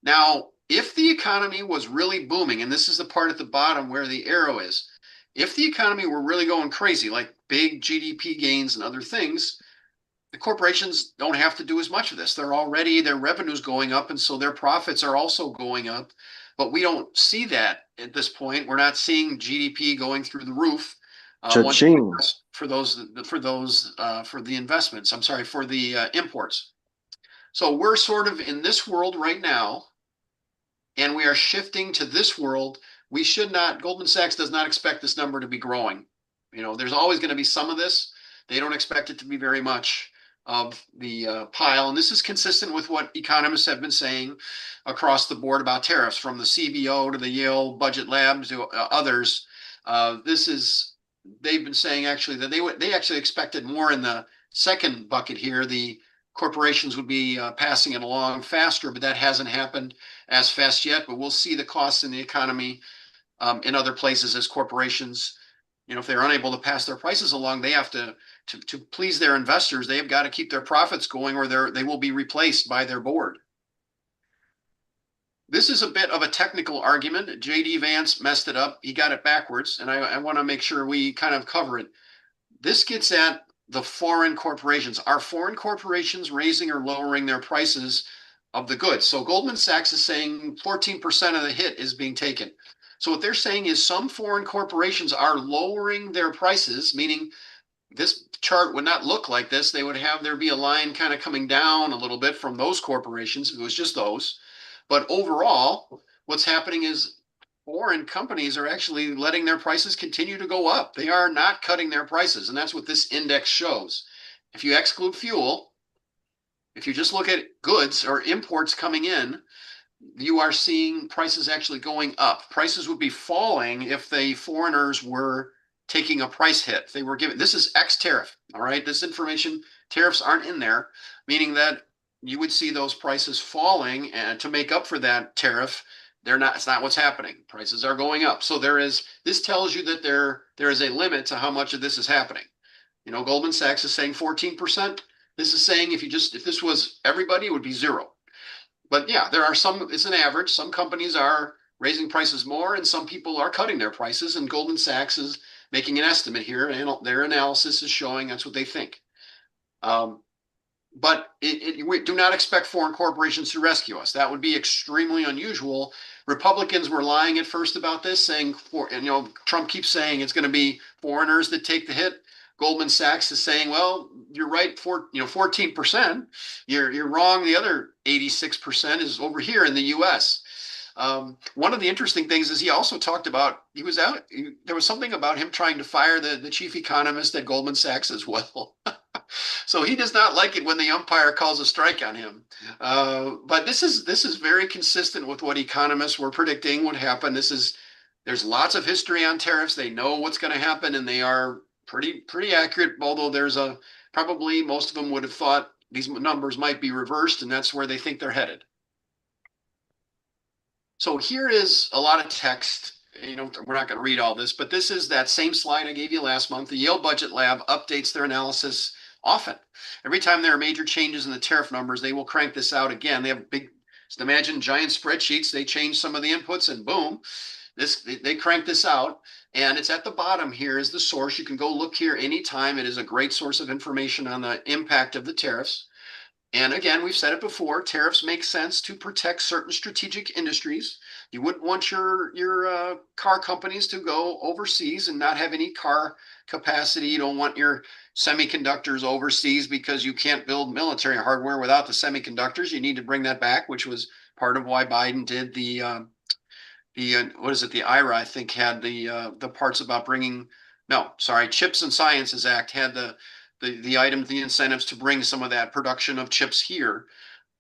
Now, if the economy was really booming, and this is the part at the bottom where the arrow is, if the economy were really going crazy, like big GDP gains and other things, the corporations don't have to do as much of this. Their revenue's going up, and so their profits are also going up. But we don't see that at this point. We're not seeing GDP going through the roof. Cha-ching. For the investments. I'm sorry, for the imports. So we're sort of in this world right now, and we are shifting to this world. We should not. Goldman Sachs does not expect this number to be growing. You know, there's always going to be some of this. They don't expect it to be very much of the pile. And this is consistent with what economists have been saying across the board about tariffs, from the CBO to the Yale Budget Lab to others. They've been saying actually that they actually expected more in the second bucket here. The corporations would be passing it along faster, but that hasn't happened as fast yet. But we'll see the costs in the economy in other places as corporations, you know, if they're unable to pass their prices along, they have to please their investors. They have got to keep their profits going, or they will be replaced by their board. This is a bit of a technical argument. J.D. Vance messed it up. He got it backwards, and I want to make sure we kind of cover it. This gets at the foreign corporations. Are foreign corporations raising or lowering their prices of the goods? So Goldman Sachs is saying 14% of the hit is being taken. So what they're saying is some foreign corporations are lowering their prices, meaning this chart would not look like this. They would have there be a line kind of coming down a little bit from those corporations if it was just those. But overall, what's happening is foreign companies are actually letting their prices continue to go up. They are not cutting their prices, and that's what this index shows. If you exclude fuel, if you just look at goods or imports coming in, you are seeing prices actually going up. Prices would be falling if the foreigners were taking a price hit. They were given, this is X tariff, all right? This information, tariffs aren't in there, meaning that you would see those prices falling, and to make up for that tariff, they're not, it's not what's happening. Prices are going up. So this tells you that there is a limit to how much of this is happening. You know, Goldman Sachs is saying 14%. This is saying if this was everybody, it would be zero. But yeah, there are some, it's an average. Some companies are raising prices more and some people are cutting their prices, and Goldman Sachs is making an estimate here, and their analysis is showing that's what they think. But we do not expect foreign corporations to rescue us. That would be extremely unusual. Republicans were lying at first about this, saying, Trump keeps saying it's going to be foreigners that take the hit. Goldman Sachs is saying, well, you're right, 14%. You're wrong. The other 86% is over here in the U.S. One of the interesting things is he also talked about, there was something about him trying to fire the chief economist at Goldman Sachs as well. So he does not like it when the umpire calls a strike on him. But this is very consistent with what economists were predicting would happen. There's lots of history on tariffs. They know what's going to happen, and they are pretty accurate. Although probably most of them would have thought these numbers might be reversed, and that's where they think they're headed. So here is a lot of text. We're not going to read all this, but this is that same slide I gave you last month. The Yale Budget Lab updates their analysis often. Every time there are major changes in the tariff numbers, they will crank this out again. They have just imagine giant spreadsheets. They change some of the inputs and boom, they crank this out. And it's at the bottom here is the source. You can go look here anytime. It is a great source of information on the impact of the tariffs. And again, we've said it before, tariffs make sense to protect certain strategic industries. You wouldn't want your car companies to go overseas and not have any car capacity. You don't want your semiconductors overseas because you can't build military hardware without the semiconductors. You need to bring that back, which was part of why Biden did the IRA, I think, had the parts about Chips and Sciences Act had the items, the incentives to bring some of that production of chips here.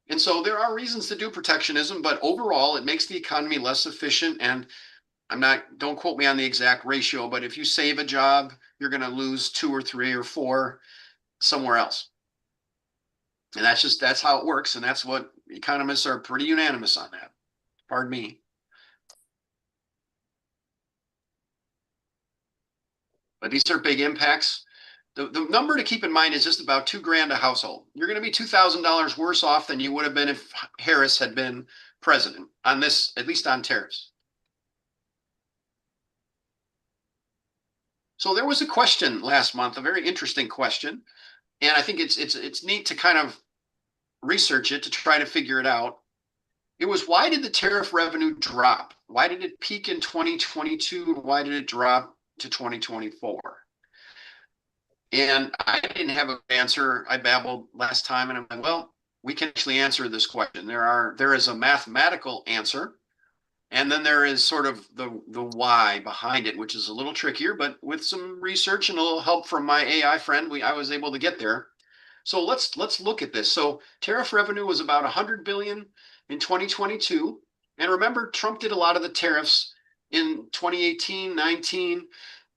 And so there are reasons to do protectionism, but overall it makes the economy less efficient. And don't quote me on the exact ratio, but if you save a job, you're going to lose 2 or 3 or 4 somewhere else. And that's how it works. And that's what economists are pretty unanimous on that. Pardon me. But these are big impacts. The number to keep in mind is just about $2,000 a household. You're going to be $2,000 worse off than you would have been if Harris had been president on this, at least on tariffs. So there was a question last month, a very interesting question, and I think it's neat to kind of research it to try to figure it out. It was, why did the tariff revenue drop? Why did it peak in 2022? Why did it drop to 2024? And I didn't have an answer. I babbled last time, and I'm like, well, we can actually answer this question. There is a mathematical answer, and then there is sort of the why behind it, which is a little trickier, but with some research and a little help from my AI friend, I was able to get there. So let's look at this. So tariff revenue was about 100 billion in 2022. And remember, Trump did a lot of the tariffs in 2018, 19.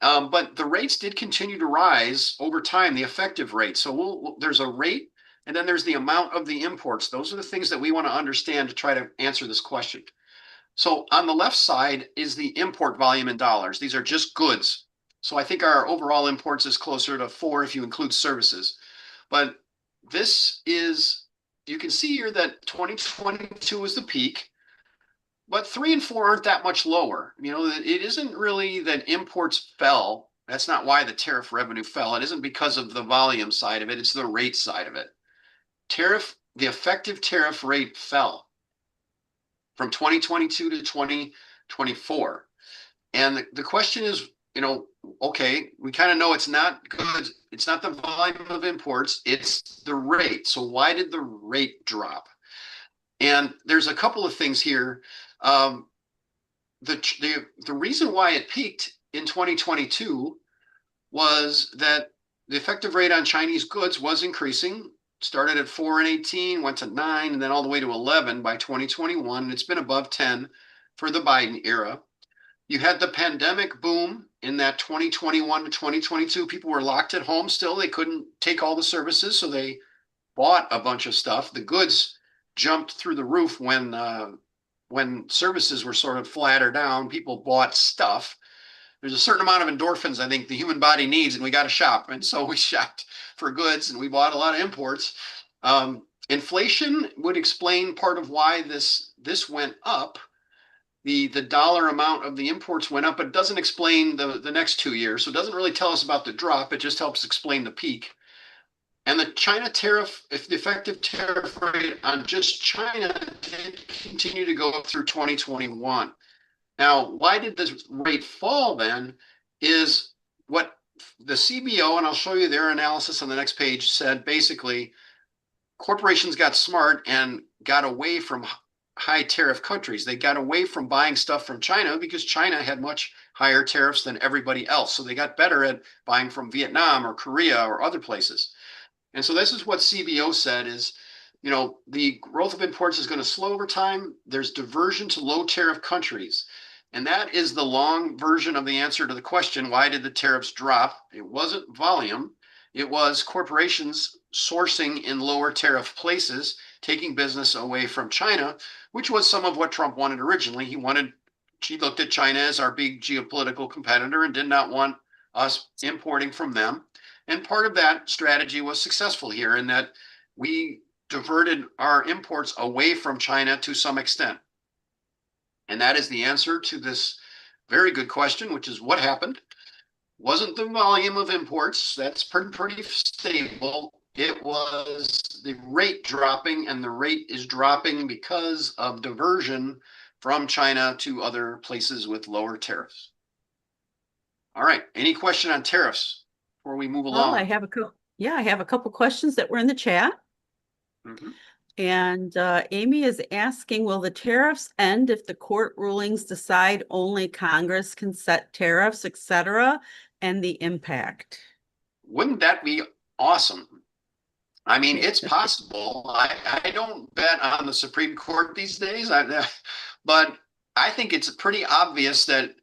But the rates did continue to rise over time, the effective rate. So there's a rate, and then there's the amount of the imports. Those are the things that we want to understand to try to answer this question. So on the left side is the import volume in dollars. These are just goods. So I think our overall imports is closer to 4 if you include services. But you can see here that 2022 was the peak. But 3 and 4 aren't that much lower. It isn't really that imports fell. That's not why the tariff revenue fell. It isn't because of the volume side of it. It's the rate side of it. The effective tariff rate fell from 2022 to 2024. And the question is, okay, we kind of know it's not good. It's not the volume of imports, it's the rate. So why did the rate drop? And there's a couple of things here. Um, the reason why it peaked in 2022 was that the effective rate on Chinese goods was increasing, started at 4 and 18, went to 9, and then all the way to 11 by 2021. And it's been above 10 for the Biden era. You had the pandemic boom in that 2021 to 2022. People were locked at home still. They couldn't take all the services, so they bought a bunch of stuff. The goods jumped through the roof when services were sort of flatter down. People bought stuff. There's a certain amount of endorphins I think the human body needs, and we got to shop. And so we shopped for goods, and we bought a lot of imports. Inflation would explain part of why this went up. The dollar amount of the imports went up, but it doesn't explain the next 2 years. So it doesn't really tell us about the drop. It just helps explain the peak. And the China tariff, if the effective tariff rate on just China did continue to go up through 2021. Now, why did this rate fall then is what the CBO, and I'll show you their analysis on the next page, said basically corporations got smart and got away from high tariff countries. They got away from buying stuff from China because China had much higher tariffs than everybody else. So they got better at buying from Vietnam or Korea or other places. And so this is what CBO said is, the growth of imports is going to slow over time. There's diversion to low tariff countries. And that is the long version of the answer to the question, why did the tariffs drop? It wasn't volume. It was corporations sourcing in lower tariff places, taking business away from China, which was some of what Trump wanted originally. He looked at China as our big geopolitical competitor and did not want us importing from them. And part of that strategy was successful here in that we diverted our imports away from China to some extent. And that is the answer to this very good question, which is what happened? Wasn't the volume of imports, that's pretty stable. It was the rate dropping, and the rate is dropping because of diversion from China to other places with lower tariffs. All right, any question on tariffs before we move along? Well, I have a couple questions that were in the chat. Mm-hmm. And Amy is asking, will the tariffs end if the court rulings decide only Congress can set tariffs, etc., and the impact? Wouldn't that be awesome? I mean, it's possible. I don't bet on the Supreme Court these days, but I think it's pretty obvious that,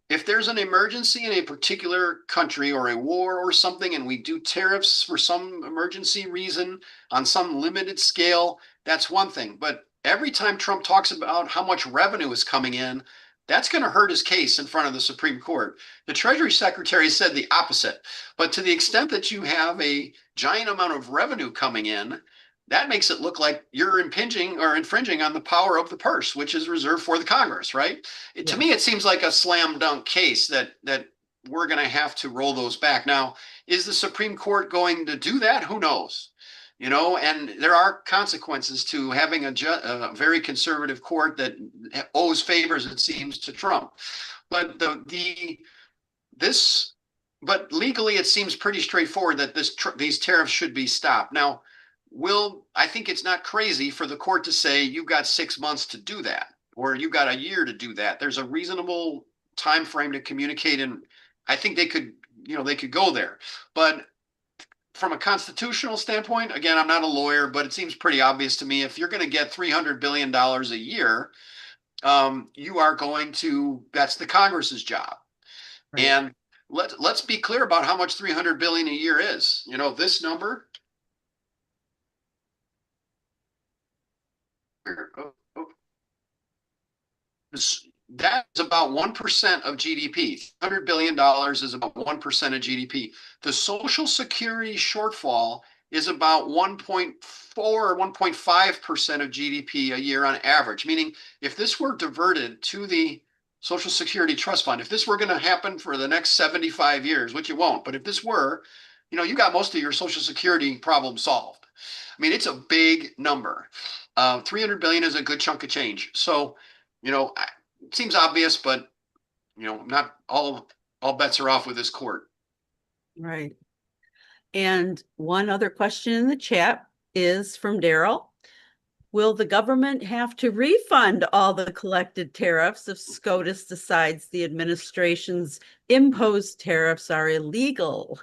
if there's an emergency in a particular country or a war or something, and we do tariffs for some emergency reason on some limited scale, that's one thing. But every time Trump talks about how much revenue is coming in, that's going to hurt his case in front of the Supreme Court. The Treasury Secretary said the opposite. But to the extent that you have a giant amount of revenue coming in, that makes it look like you're impinging or infringing on the power of the purse, which is reserved for the Congress, right? To me, it seems like a slam dunk case that we're going to have to roll those back. Now, is the Supreme Court going to do that? Who knows? And there are consequences to having a very conservative court that owes favors, it seems, to Trump. But but legally, it seems pretty straightforward that these tariffs should be stopped. Now, I think it's not crazy for the court to say you've got 6 months to do that, or you've got a year to do that. There's a reasonable time frame to communicate, and I think they could go there. But from a constitutional standpoint, again, I'm not a lawyer, but it seems pretty obvious to me if you're going to get $300 billion a year, you are going to, that's the Congress's job. Right. And let's be clear about how much $300 billion a year is. This number. That is about 1% of GDP. $100 billion is about 1% of GDP. The Social Security shortfall is about 1.4 or 1.5% of GDP a year on average, meaning if this were diverted to the Social Security Trust Fund, if this were going to happen for the next 75 years, which it won't, but if this were, you got most of your Social Security problem solved. I mean, it's a big number. 300 billion is a good chunk of change. So, it seems obvious, but not all bets are off with this court. Right. And one other question in the chat is from Daryl. Will the government have to refund all the collected tariffs if SCOTUS decides the administration's imposed tariffs are illegal?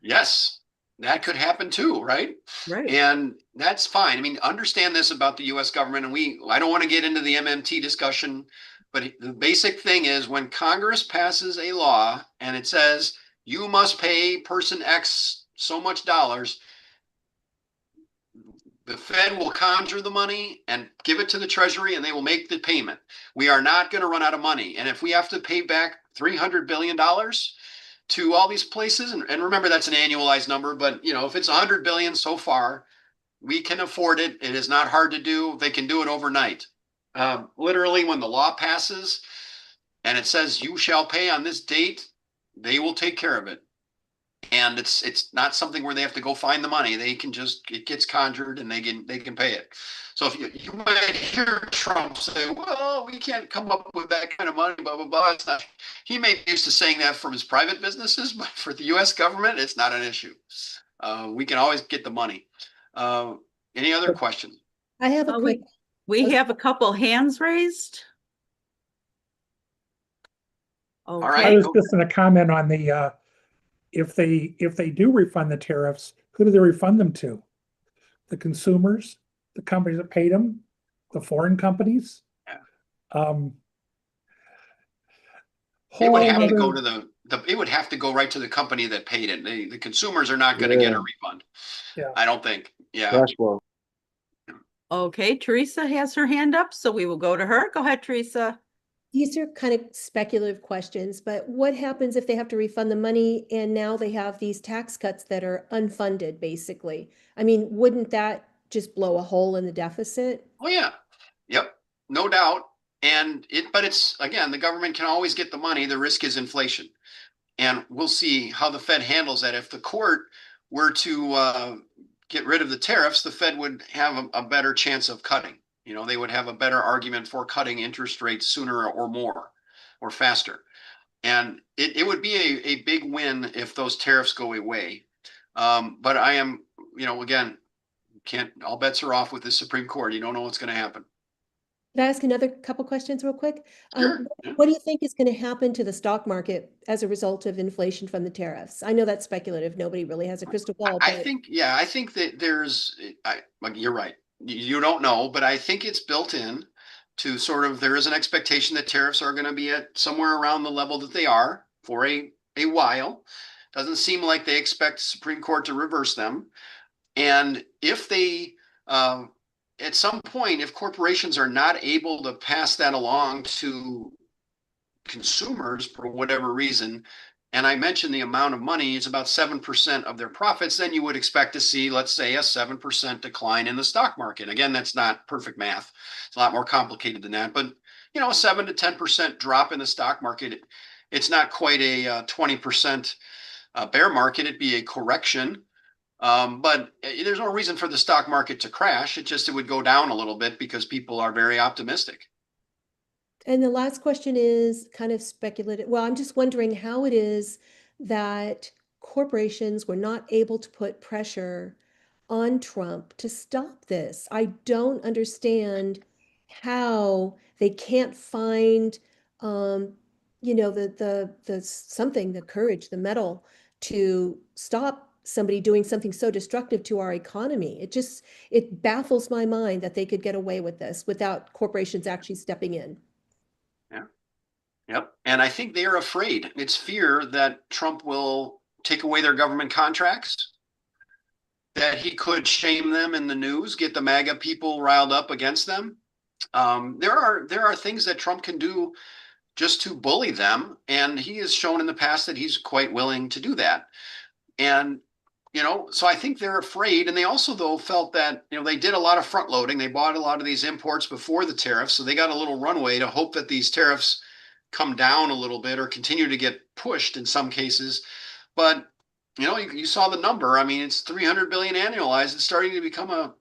Yes, that could happen too, right? Right. And that's fine. I mean, understand this about the US government, and I don't want to get into the MMT discussion, but the basic thing is when Congress passes a law and it says you must pay person X so much dollars, the Fed will conjure the money and give it to the Treasury and they will make the payment. We are not going to run out of money. And if we have to pay back $300 billion to all these places, and remember that's an annualized number, but if it's 100 billion so far, we can afford it. It is not hard to do. They can do it overnight. Literally, when the law passes and it says you shall pay on this date, they will take care of it. And it's not something where they have to go find the money. They can it gets conjured and they can pay it. So if you might hear Trump say, well, we can't come up with that kind of money, blah, blah, blah. It's not, he may be used to saying that from his private businesses, but for the US government, it's not an issue. We can always get the money. Any other questions? I have a quick. We have a couple hands raised. All I right. was just going to comment on the if they do refund the tariffs, who do they refund them to? The consumers, the companies that paid them, the foreign companies? It would have to go to it would have to go right to the company that paid it. The consumers are not going to get a refund. Yeah. I don't think. Yeah. Cash flow. Okay, Teresa has her hand up, so we will go to her. Go ahead, Teresa. These are kind of speculative questions, but what happens if they have to refund the money and now they have these tax cuts that are unfunded, basically? I mean, wouldn't that just blow a hole in the deficit? Oh yeah. Yep. No doubt. But it's, again, the government can always get the money. The risk is inflation. And we'll see how the Fed handles that. If the court were to get rid of the tariffs, the Fed would have a better chance of cutting. They would have a better argument for cutting interest rates sooner or more or faster. And it would be a big win if those tariffs go away. But I am, again, all bets are off with the Supreme Court. You don't know what's going to happen. Can I ask another couple questions real quick? Sure. What do you think is going to happen to the stock market as a result of inflation from the tariffs? I know that's speculative. Nobody really has a crystal ball. I think that you're right. You don't know, but I think it's built in to there is an expectation that tariffs are going to be at somewhere around the level that they are for a while. Doesn't seem like they expect the Supreme Court to reverse them. And if they, at some point, if corporations are not able to pass that along to consumers for whatever reason, and I mentioned the amount of money, it's about 7% of their profits, then you would expect to see, let's say, a 7% decline in the stock market. Again, that's not perfect math. It's a lot more complicated than that. But, a 7 to 10% drop in the stock market, it's not quite a 20% bear market. It'd be a correction. But there's no reason for the stock market to crash. It would go down a little bit because people are very optimistic. And the last question is kind of speculative. Well, I'm just wondering how it is that corporations were not able to put pressure on Trump to stop this. I don't understand how they can't find, the courage, the mettle to stop somebody doing something so destructive to our economy. It baffles my mind that they could get away with this without corporations actually stepping in. Yeah. Yep. And I think they are afraid. It's fear that Trump will take away their government contracts, that he could shame them in the news, get the MAGA people riled up against them. There are things that Trump can do just to bully them. And he has shown in the past that he's quite willing to do that. And, so I think they're afraid. And they also, though, felt that, they did a lot of front loading. They bought a lot of these imports before the tariffs. So they got a little runway to hope that these tariffs come down a little bit or continue to get pushed in some cases. But, you saw the number. I mean, it's 300 billion annualized. It's starting to become a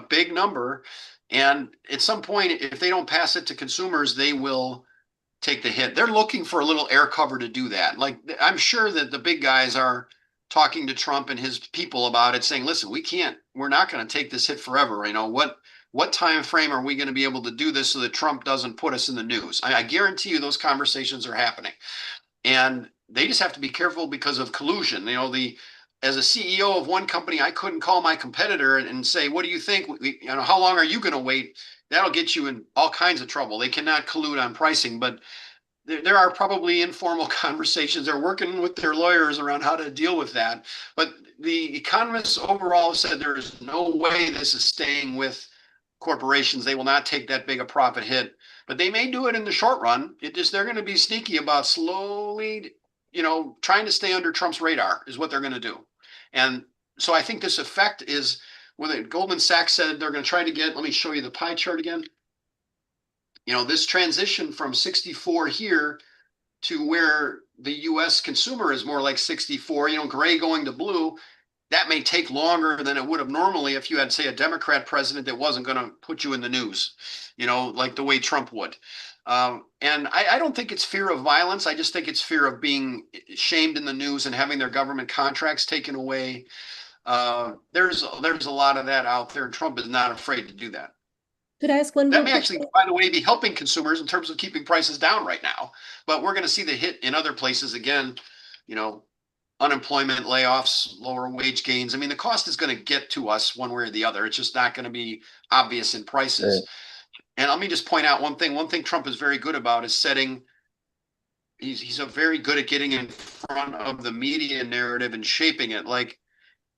big number. And at some point, if they don't pass it to consumers, they will take the hit. They're looking for a little air cover to do that. Like, I'm sure that the big guys are talking to Trump and his people about it, saying, listen, we're not going to take this hit forever. You know, what time frame are we going to be able to do this so that Trump doesn't put us in the news? I guarantee you those conversations are happening. And they just have to be careful because of collusion. You know, as a CEO of one company, I couldn't call my competitor and say, what do you think? You know, how long are you going to wait? That'll get you in all kinds of trouble. They cannot collude on pricing, but there are probably informal conversations. They're working with their lawyers around how to deal with that. But the economists overall said there is no way this is staying with corporations. They will not take that big a profit hit, but they may do it in the short run. They're going to be sneaky about slowly, you know, trying to stay under Trump's radar is what they're going to do. And so I think this effect is when Goldman Sachs said they're going to try to get, let me show you the pie chart again. You know, this transition from 64 here to where the US consumer is more like 64, you know, gray going to blue, that may take longer than it would have normally if you had, say, a Democrat president that wasn't going to put you in the news, you know, like the way Trump would. And I don't think it's fear of violence. I just think it's fear of being shamed in the news and having their government contracts taken away. There's a lot of that out there, and Trump is not afraid to do that. Could I ask one That real may quick actually, thing? by the way, be helping consumers in terms of keeping prices down right now. But we're going to see the hit in other places again, you know, unemployment, layoffs, lower wage gains. I mean, the cost is going to get to us one way or the other. It's just not going to be obvious in prices. Right. And let me just point out one thing. One thing Trump is very good about is he's a very good at getting in front of the media narrative and shaping it. Like,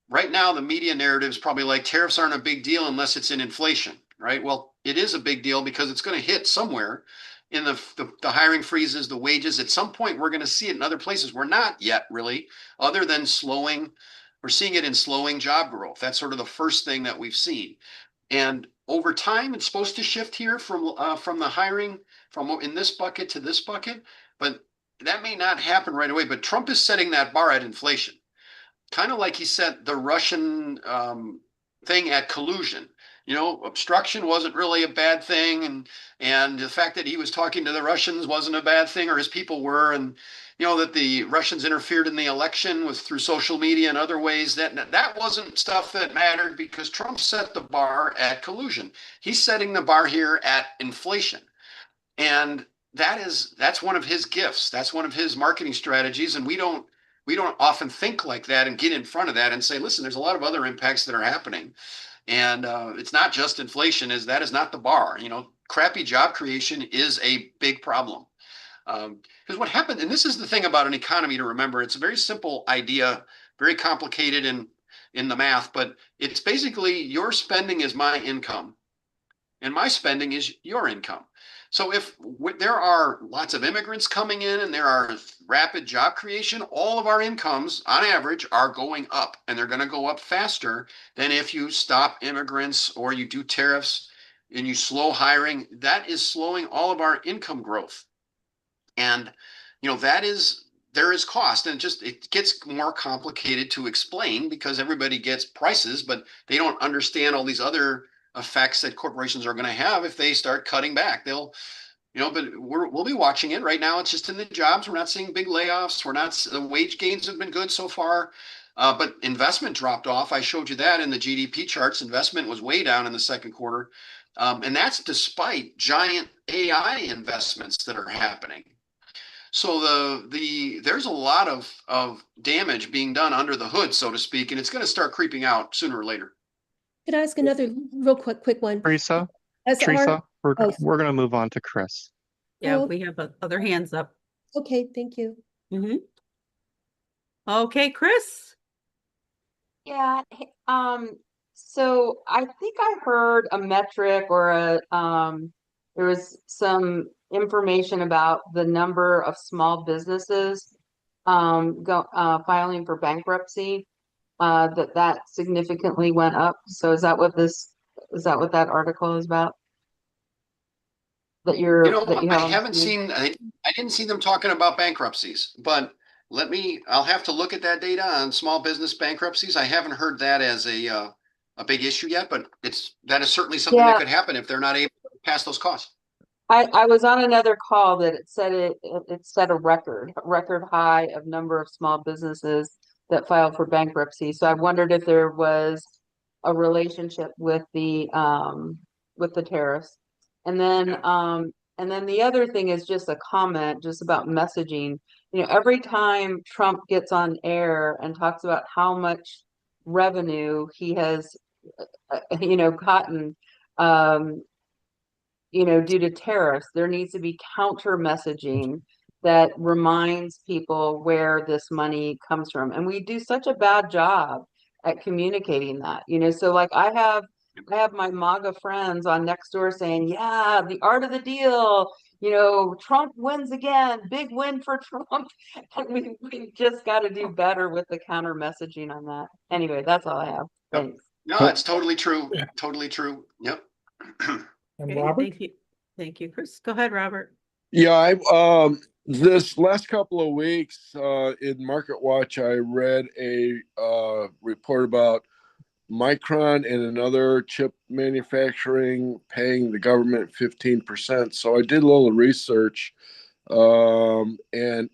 right now, the media narrative is probably like tariffs aren't a big deal unless it's in inflation, right? Well, it is a big deal because it's going to hit somewhere in the hiring freezes, the wages. At some point, we're going to see it in other places. We're not yet really, other than slowing. We're seeing it in slowing job growth. That's sort of the first thing that we've seen. And over time, it's supposed to shift here from the hiring from in this bucket to this bucket, but that may not happen right away. But Trump is setting that bar at inflation, kind of like he set the Russian thing at collusion. You know, obstruction wasn't really a bad thing, and the fact that he was talking to the Russians wasn't a bad thing, or his people were, and you know that the Russians interfered in the election with through social media and other ways. That wasn't stuff that mattered because Trump set the bar at collusion. He's setting the bar here at inflation, and that's one of his gifts. That's one of his marketing strategies, and we don't often think like that and get in front of that and say, listen, there's a lot of other impacts that are happening. And it's not just inflation, that is not the bar. You know, crappy job creation is a big problem. Because what happened, and this is the thing about an economy to remember, it's a very simple idea, very complicated in the math, but it's basically your spending is my income and my spending is your income. So if there are lots of immigrants coming in and there are rapid job creation, all of our incomes on average are going up, and they're going to go up faster than if you stop immigrants or you do tariffs and you slow hiring. That is slowing all of our income growth. And, you know, there is cost, and it gets more complicated to explain because everybody gets prices, but they don't understand all these other effects that corporations are going to have if they start cutting back. They'll, you know, but we'll be watching it right now. It's just in the jobs. We're not seeing big layoffs. The wage gains have been good so far, but investment dropped off. I showed you that in the GDP charts. Investment was way down in the second quarter, and that's despite giant AI investments that are happening. So there's a lot of damage being done under the hood, so to speak, and it's going to start creeping out sooner or later. Could I ask another real quick one? Teresa, As our, we're gonna move on to Chris. Yeah, Oh. we have other hands up. okay, thank you. Okay, Chris. Yeah. So I think I heard a metric or there was some information about the number of small businesses filing for bankruptcy, that significantly went up. So is that what that article is about? That you I didn't see them talking about bankruptcies, but I'll have to look at that data on small business bankruptcies. I haven't heard that as a big issue yet, but that is certainly something that could happen if they're not able to pass those costs. I was on another call that it said it set a record high of number of small businesses that filed for bankruptcy. So I wondered if there was a relationship with the tariffs. And then the other thing is just a comment just about messaging. You know, every time Trump gets on air and talks about how much revenue he has gotten, due to tariffs, there needs to be counter messaging that reminds people where this money comes from. And we do such a bad job at communicating that, so like I have my MAGA friends on Nextdoor saying, yeah, the art of the deal, Trump wins again, big win for Trump. And we just got to do better with the counter messaging on that. Anyway, that's all I have. Yep. Thanks. No, it's totally true. Totally true. Yep. And Okay, Robert? thank you. Thank you, Chris. Go ahead, Robert. Yeah, I this last couple of weeks in Market Watch, I read a report about Micron and another chip manufacturing paying the government 15%. So I did a little research, and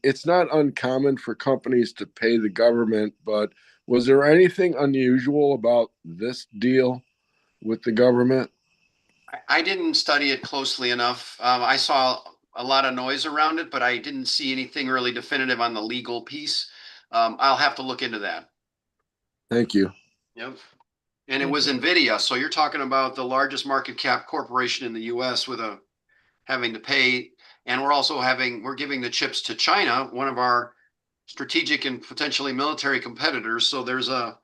it's not uncommon for companies to pay the government, but was there anything unusual about this deal with the government? I didn't study it closely enough. I saw a lot of noise around it, but I didn't see anything really definitive on the legal piece. I'll have to look into that. Thank you. Yep. And it was NVIDIA. So you're talking about the largest market cap corporation in the US with having to pay. And we're giving the chips to China, one of our strategic and potentially military competitors. So there's a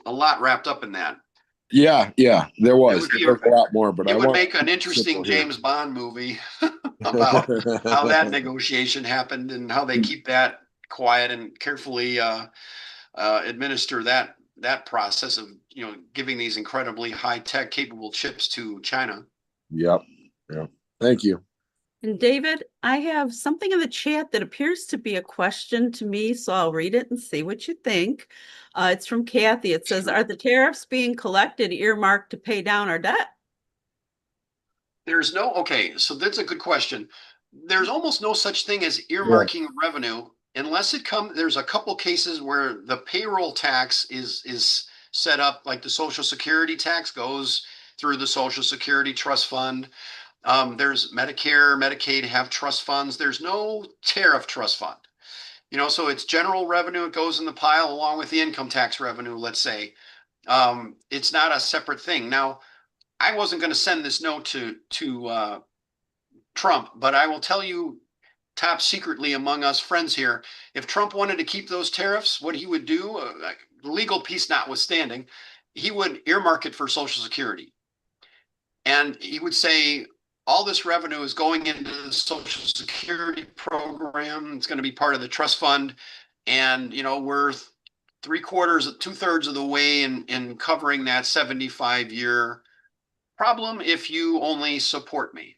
lot wrapped up in that. Yeah, there was a lot more, but it would make an interesting James Bond movie about how that negotiation happened and how they keep that quiet and carefully administer that process of giving these incredibly high-tech capable chips to China. Yep. Thank you. And David, I have something in the chat that appears to be a question to me, so I'll read it and see what you think. It's from Kathy. It says, are the tariffs being collected earmarked to pay down our debt? Okay, so that's a good question. There's almost no such thing as earmarking revenue unless there's a couple cases where the payroll tax is set up, like the Social Security tax goes through the Social Security Trust Fund. There's Medicare, Medicaid have trust funds. There's no tariff trust fund. So it's general revenue. It goes in the pile along with the income tax revenue, let's say. It's not a separate thing. Now, I wasn't going to send this note to Trump, but I will tell you top secretly among us friends here, if Trump wanted to keep those tariffs, what he would do, the legal piece notwithstanding, he would earmark it for Social Security. And he would say, all this revenue is going into the Social Security program. It's going to be part of the trust fund. And, we're 2/3 of the way in covering that 75-year problem if you only support me.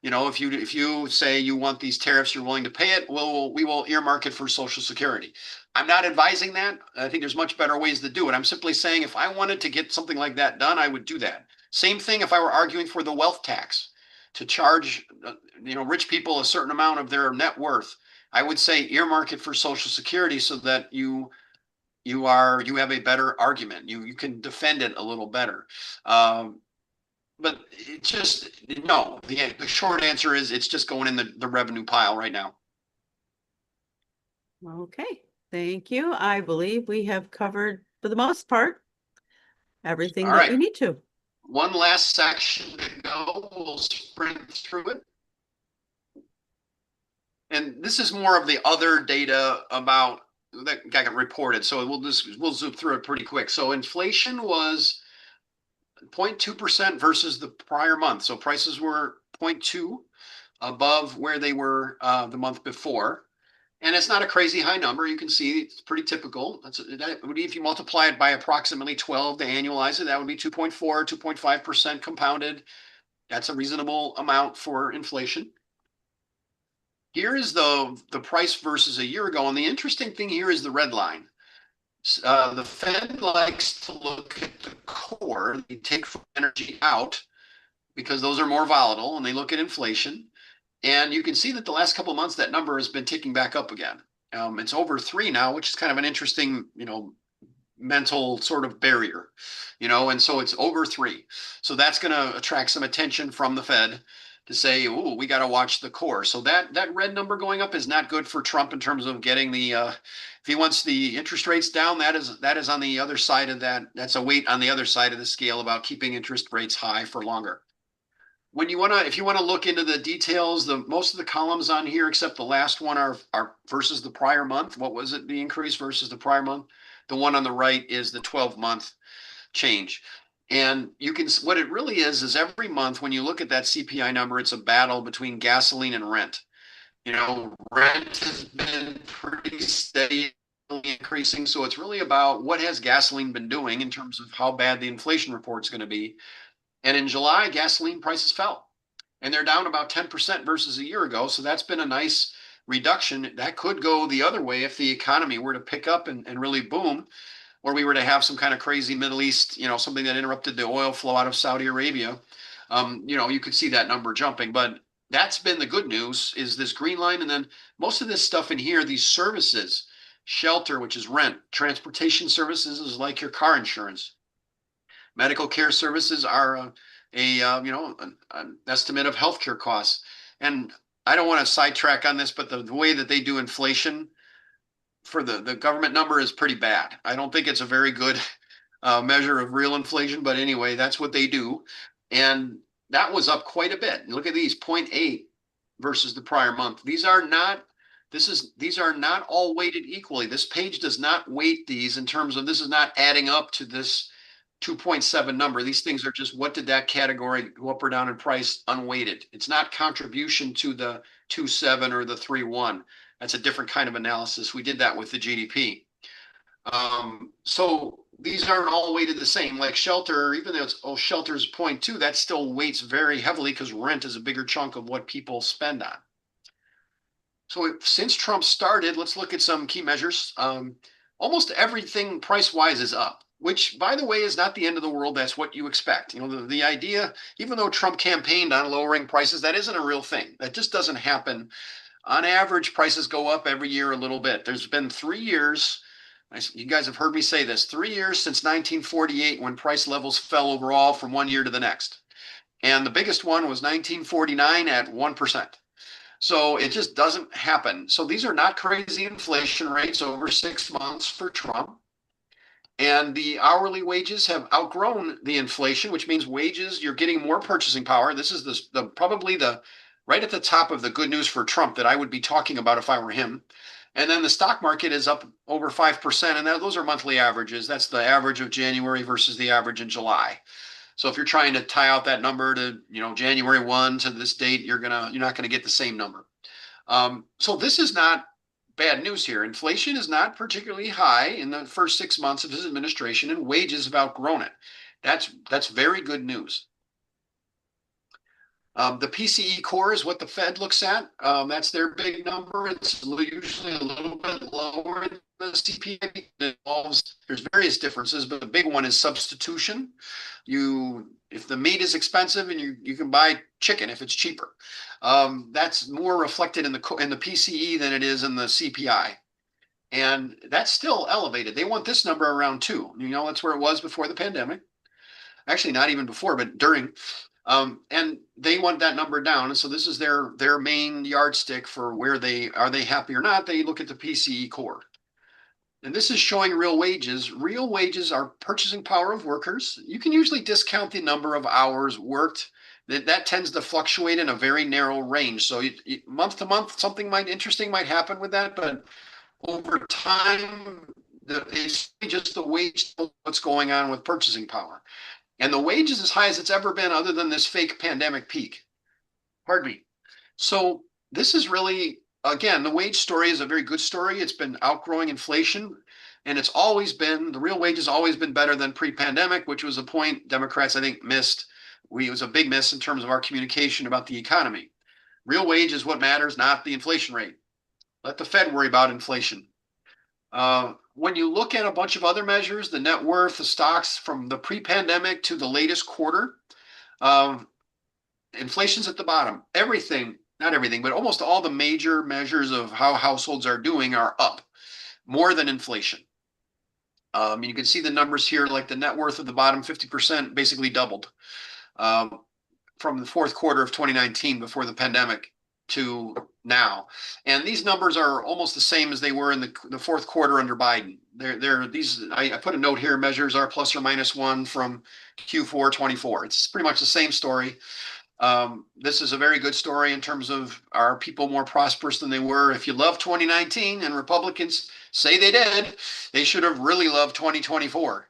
If you say you want these tariffs, you're willing to pay it, we will earmark it for Social Security. I'm not advising that. I think there's much better ways to do it. I'm simply saying if I wanted to get something like that done, I would do that. Same thing if I were arguing for the wealth tax to charge rich people a certain amount of their net worth. I would say earmark it for Social Security so that you have a better argument. You can defend it a little better. But it just, no, the short answer is it's just going in the revenue pile right now. Okay, thank you. I believe we have covered, for the most part, everything that we need to. One last section to go. We'll sprint through it. And this is more of the other data about that got reported. So we'll zoom through it pretty quick. So inflation was 0.2% versus the prior month. So prices were 0.2 above where they were the month before. And it's not a crazy high number. You can see it's pretty typical. That would be, if you multiply it by approximately 12 to annualize it, that would be 2.4, 2.5% compounded. That's a reasonable amount for inflation. Here is the price versus a year ago. And the interesting thing here is the red line. The Fed likes to look at the core, they take energy out, because those are more volatile, and they look at inflation. And you can see that the last couple of months, that number has been ticking back up again. It's over 3 now, which is kind of an interesting, mental sort of barrier, and so it's over 3. So that's going to attract some attention from the Fed to say, oh, we got to watch the core. So that red number going up is not good for Trump in terms of getting the, if he wants the interest rates down, that is on the other side of that. That's a weight on the other side of the scale about keeping interest rates high for longer. If you want to look into the details, most of the columns on here, except the last one, are versus the prior month. What was it, the increase versus the prior month? The one on the right is the 12-month change. And what it really is every month when you look at that CPI number, it's a battle between gasoline and rent. Rent has been pretty steady increasing. So it's really about what has gasoline been doing in terms of how bad the inflation report is going to be. And in July, gasoline prices fell, and they're down about 10% versus a year ago. So that's been a nice reduction. That could go the other way if the economy were to pick up and really boom, or we were to have some kind of crazy Middle East, something that interrupted the oil flow out of Saudi Arabia. You could see that number jumping. But that's been the good news, is this green line. And then most of this stuff in here, these services, shelter, which is rent, transportation services is like your car insurance. Medical care services are an estimate of healthcare costs. And I don't want to sidetrack on this, but the way that they do inflation for the government number is pretty bad. I don't think it's a very good measure of real inflation, but anyway, that's what they do. And that was up quite a bit. Look at these, 0.8 versus the prior month. These are not all weighted equally. This page does not weight these in terms of, this is not adding up to this 2.7 number. These things are just, what did that category go up or down in price unweighted? It's not contribution to the 2.7 or the 3.1. That's a different kind of analysis. We did that with the GDP. So these aren't all weighted the same. Like shelter, even though shelter's 0.2, that still weights very heavily because rent is a bigger chunk of what people spend on. So since Trump started, let's look at some key measures. Almost everything price-wise is up, which, by the way, is not the end of the world. That's what you expect. The idea, even though Trump campaigned on lowering prices, that isn't a real thing. That just doesn't happen. On average, prices go up every year a little bit. There's been 3 years, you guys have heard me say this, 3 years since 1948 when price levels fell overall from one year to the next. And the biggest one was 1949 at 1%. So it just doesn't happen. So these are not crazy inflation rates over 6 months for Trump. And the hourly wages have outgrown the inflation, which means wages, you're getting more purchasing power. This is probably the right at the top of the good news for Trump that I would be talking about if I were him. And then the stock market is up over 5%. And those are monthly averages. That's the average of January versus the average in July. So if you're trying to tie out that number to, January 1 to this date, you're not going to get the same number. So this is not bad news here. Inflation is not particularly high in the first 6 months of his administration, and wages have outgrown it. That's very good news. The PCE core is what the Fed looks at. That's their big number. It's usually a little bit lower than the CPI. There's various differences, but the big one is substitution. If the meat is expensive and you can buy chicken if it's cheaper, that's more reflected in the PCE than it is in the CPI. And that's still elevated. They want this number around 2. That's where it was before the pandemic. Actually, not even before, but during. And they want that number down. And so this is their main yardstick for where are they happy or not? They look at the PCE core. And this is showing real wages. Real wages are purchasing power of workers. You can usually discount the number of hours worked. That tends to fluctuate in a very narrow range. So month to month, something interesting might happen with that. But over time, it's just the wage, what's going on with purchasing power. And the wage is as high as it's ever been other than this fake pandemic peak. Pardon me. So this is really, again, the wage story is a very good story. It's been outgrowing inflation, and the real wage has always been better than pre-pandemic, which was a point Democrats, I think, missed. It was a big miss in terms of our communication about the economy. Real wage is what matters, not the inflation rate. Let the Fed worry about inflation. When you look at a bunch of other measures, the net worth, the stocks from the pre-pandemic to the latest quarter, inflation's at the bottom. Everything, not everything, but almost all the major measures of how households are doing are up more than inflation. You can see the numbers here, like the net worth of the bottom 50% basically doubled from the fourth quarter of 2019 before the pandemic to now. And these numbers are almost the same as they were in the fourth quarter under Biden. I put a note here, measures are plus or minus one from Q4 24. It's pretty much the same story. This is a very good story in terms of, are people more prosperous than they were? If you love 2019, and Republicans say they did, they should have really loved 2024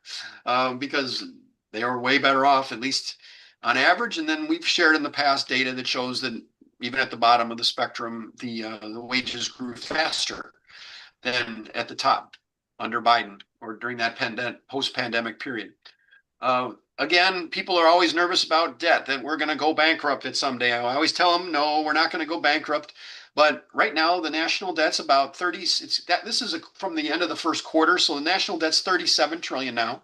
because they are way better off, at least on average. And then we've shared in the past data that shows that even at the bottom of the spectrum, the wages grew faster than at the top under Biden or during that post-pandemic period. Again, people are always nervous about debt, that we're going to go bankrupt at someday. I always tell them, no, we're not going to go bankrupt. But right now, the national debt's about 30. This is from the end of the first quarter, so the national debt's 37 trillion now.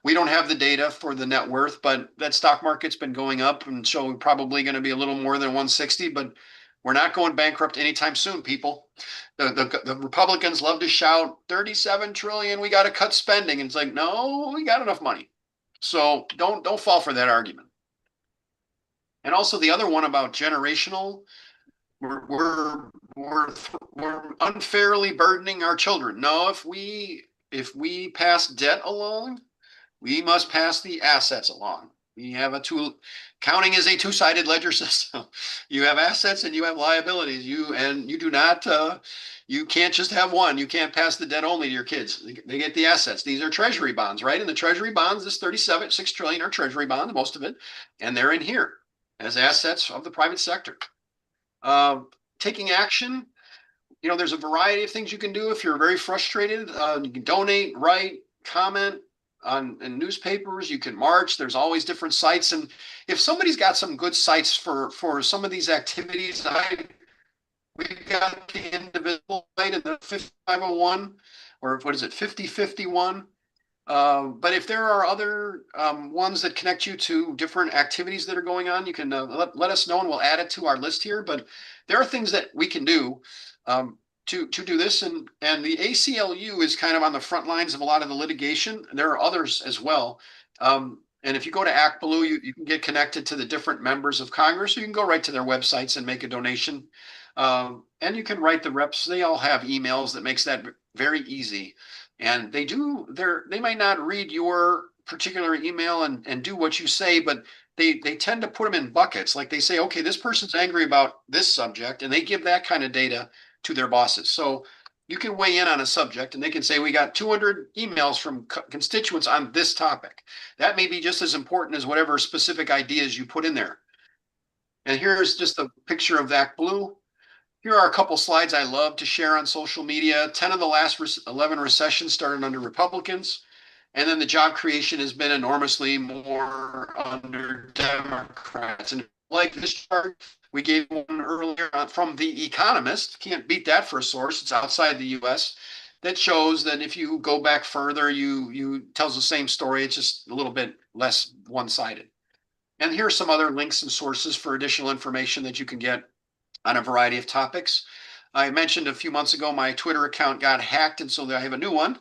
We don't have the data for the net worth, but that stock market's been going up, and so we're probably going to be a little more than 160. But we're not going bankrupt anytime soon, people. The Republicans love to shout 37 trillion. We got to cut spending, and it's like, no, we got enough money. So don't fall for that argument. And also the other one about generational, we're unfairly burdening our children. No, if we pass debt along, we must pass the assets along. We have counting is a two-sided ledger system. You have assets and you have liabilities. You do not you can't just have one. You can't pass the debt only to your kids. They get the assets. These are treasury bonds, right? And the treasury bonds, this 6 trillion are treasury bonds, most of it, and they're in here as assets of the private sector. Taking action, there's a variety of things you can do if you're very frustrated. You can donate, write, comment in newspapers. You can march. There's always different sites, and if somebody's got some good sites for some of these activities, we've got the Indivisible site and the 5501, or what is it, 5051. But if there are other ones that connect you to different activities that are going on, you can let us know and we'll add it to our list here. But there are things that we can do to do this. And the ACLU is kind of on the front lines of a lot of the litigation. There are others as well. And if you go to Act Blue, you can get connected to the different members of Congress. You can go right to their websites and make a donation. And you can write the reps. They all have emails that makes that very easy. And they might not read your particular email and do what you say, but they tend to put them in buckets. Like they say, okay, this person's angry about this subject, and they give that kind of data to their bosses. So you can weigh in on a subject and they can say, we got 200 emails from constituents on this topic. That may be just as important as whatever specific ideas you put in there. And here's just a picture of Act Blue. Here are a couple slides I love to share on social media. 10 of the last 11 recessions started under Republicans. And then the job creation has been enormously more under Democrats. And like this chart, we gave one earlier from The Economist. Can't beat that for a source. It's outside the US. That shows that if you go back further, you tells the same story. It's just a little bit less one-sided. And here are some other links and sources for additional information that you can get on a variety of topics. I mentioned a few months ago my Twitter account got hacked, and so I have a new one.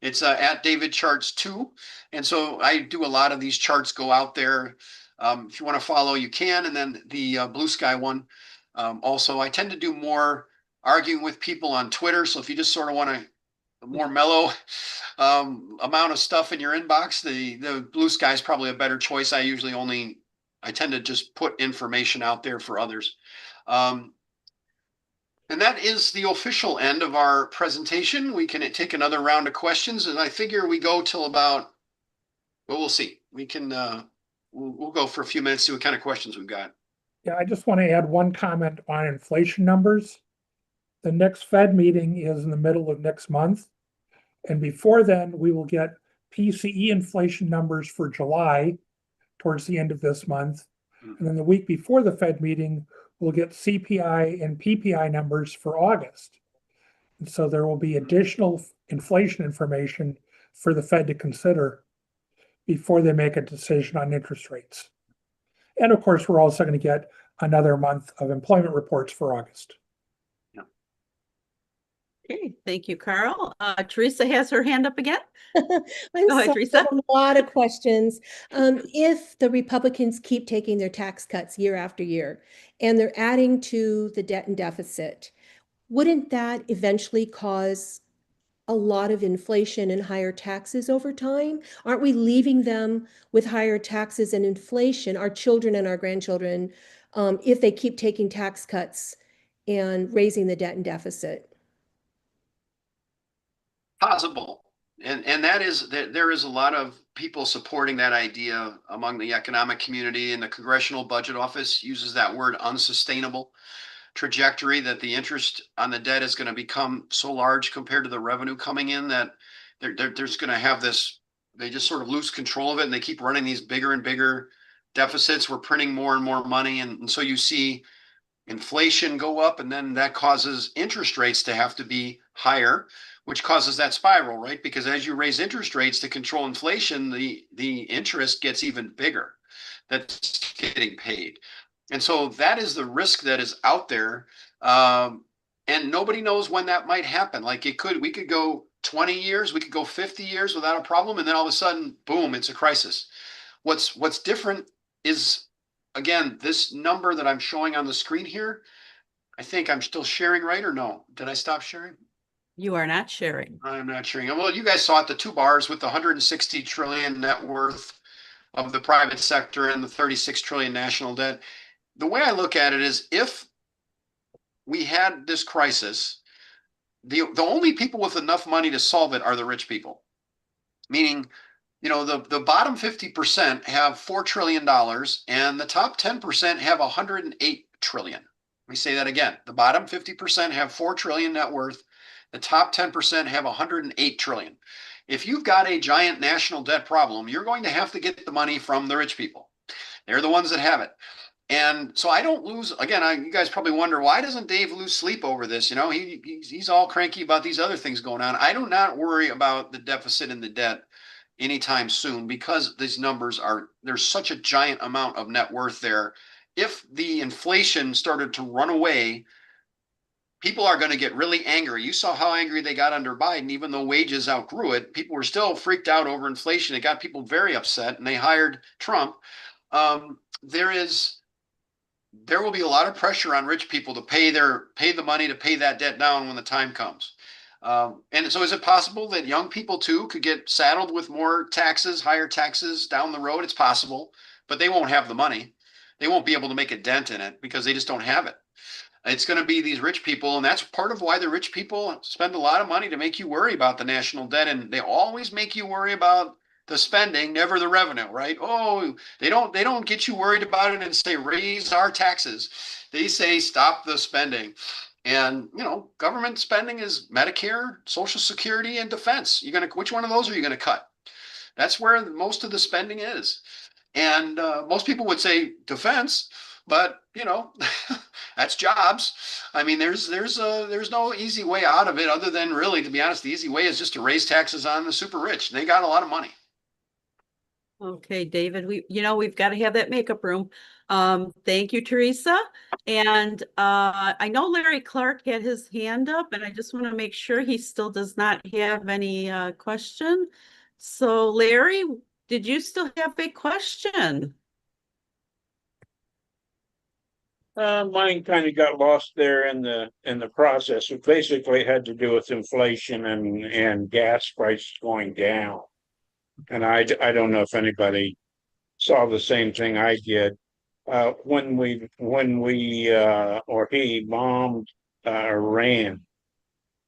It's at David Charts 2. And so I do a lot of these charts go out there. If you want to follow, you can. And then the Blue Sky one. Also, I tend to do more arguing with people on Twitter. So if you just sort of want a more mellow amount of stuff in your inbox, the Blue Sky is probably a better choice. I tend to just put information out there for others. And that is the official end of our presentation. We can take another round of questions, and I figure we go till about, well, we'll see. We can, we'll go for a few minutes, see what kind of questions we've got. Yeah, I just want to add one comment on inflation numbers. The next Fed meeting is in the middle of next month. And before then, we will get PCE inflation numbers for July towards the end of this month. And then the week before the Fed meeting, we'll get CPI and PPI numbers for August. And so there will be additional inflation information for the Fed to consider before they make a decision on interest rates. And of course, we're also going to get another month of employment reports for August. Okay, thank you, Carl. Teresa has her hand up again. I'm Go ahead, sorry, I Teresa. have a lot of questions. If the Republicans keep taking their tax cuts year after year and they're adding to the debt and deficit, wouldn't that eventually cause a lot of inflation and higher taxes over time? Aren't we leaving them with higher taxes and inflation, our children and our grandchildren, if they keep taking tax cuts and raising the debt and deficit? Possible. And that is there is a lot of people supporting that idea among the economic community, and the Congressional Budget Office uses that word unsustainable trajectory, that the interest on the debt is going to become so large compared to the revenue coming in that there's going to have this, they just sort of lose control of it and they keep running these bigger and bigger deficits. We're printing more and more money. And so you see inflation go up, and then that causes interest rates to have to be higher, which causes that spiral, right? Because as you raise interest rates to control inflation, the interest gets even bigger that's getting paid. And so that is the risk that is out there. And nobody knows when that might happen. Like we could go 20 years, we could go 50 years without a problem. And then all of a sudden, boom, it's a crisis. What's different is, again, this number that I'm showing on the screen here. I think I'm still sharing, right? Or no? Did I stop sharing? You are not sharing. I'm not sharing. Well, you guys saw it, the two bars with the 160 trillion net worth of the private sector and the 36 trillion national debt. The way I look at it is, if we had this crisis, the only people with enough money to solve it are the rich people. Meaning, the bottom 50% have $4 trillion and the top 10% have 108 trillion. Let me say that again. The bottom 50% have 4 trillion net worth. The top 10% have 108 trillion. If you've got a giant national debt problem, you're going to have to get the money from the rich people. They're the ones that have it. And so I don't lose, again, you guys probably wonder, why doesn't Dave lose sleep over this? He's all cranky about these other things going on. I do not worry about the deficit and the debt anytime soon, because these numbers there's such a giant amount of net worth there. If the inflation started to run away, people are going to get really angry. You saw how angry they got under Biden. Even though wages outgrew it, people were still freaked out over inflation. It got people very upset, and they hired Trump. There will be a lot of pressure on rich people to pay the money to pay that debt down when the time comes. And so is it possible that young people too could get saddled with more taxes, higher taxes down the road? It's possible, but they won't have the money. They won't be able to make a dent in it because they just don't have it. It's going to be these rich people, and that's part of why the rich people spend a lot of money to make you worry about the national debt, and they always make you worry about the spending, never the revenue, right? Oh, they don't get you worried about it and say raise our taxes. They say stop the spending. And government spending is Medicare, Social Security, and defense. Which one of those are you going to cut? That's where most of the spending is. And most people would say defense, but that's jobs. I mean, there's no easy way out of it, other than, really, to be honest, the easy way is just to raise taxes on the super rich. They got a lot of money. Okay, David, we've got to have that makeup room. Thank you, Teresa. And I know Larry Clark had his hand up, and I just want to make sure he still does not have any question. So Larry, did you still have a question? Mine kind of got lost there in the process. It basically had to do with inflation and gas prices going down. And I don't know if anybody saw the same thing I did. When we or he bombed Iran,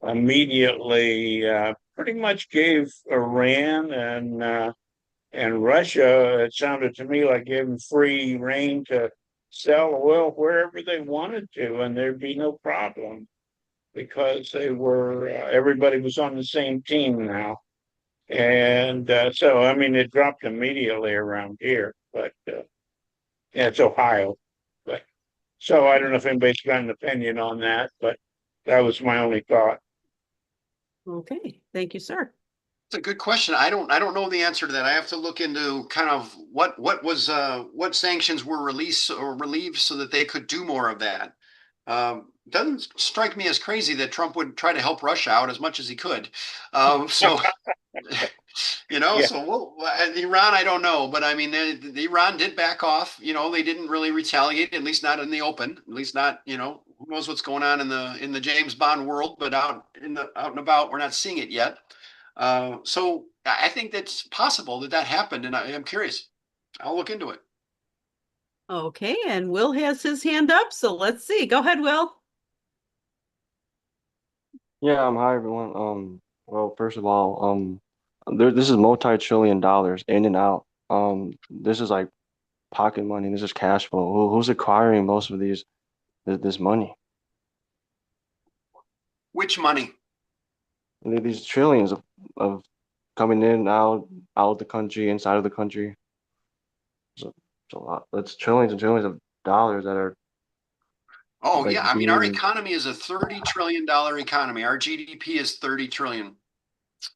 immediately pretty much gave Iran and Russia, it sounded to me like gave them free reign to sell oil wherever they wanted to, and there'd be no problem, because everybody was on the same team now. And so, I mean, it dropped immediately around here, but yeah, it's Ohio. But so I don't know if anybody's got an opinion on that, but that was my only thought. Okay, thank you, sir. It's a good question. I don't know the answer to that. I have to look into kind of what sanctions were released or relieved so that they could do more of that. Doesn't strike me as crazy that Trump would try to help Russia out as much as he could. So Yeah. so Iran, I don't know, but I mean, the Iran did back off. They didn't really retaliate, at least not in the open, at least not, who knows what's going on in the James Bond world, but out and about, we're not seeing it yet. So I think that's possible that happened, and I am curious. I'll look into it. Okay, and Will has his hand up, so let's see. Go ahead, Will. Yeah, hi everyone. Well, first of all, this is multi-trillion dollars in and out. This is like pocket money. This is cash flow. Who's acquiring most of this money? Which money? These trillions of coming in, out of the country, inside of the country. It's a lot. That's trillions and trillions of dollars that are Oh like yeah, I mean, our being. economy is a $30 trillion economy. Our GDP is 30 trillion.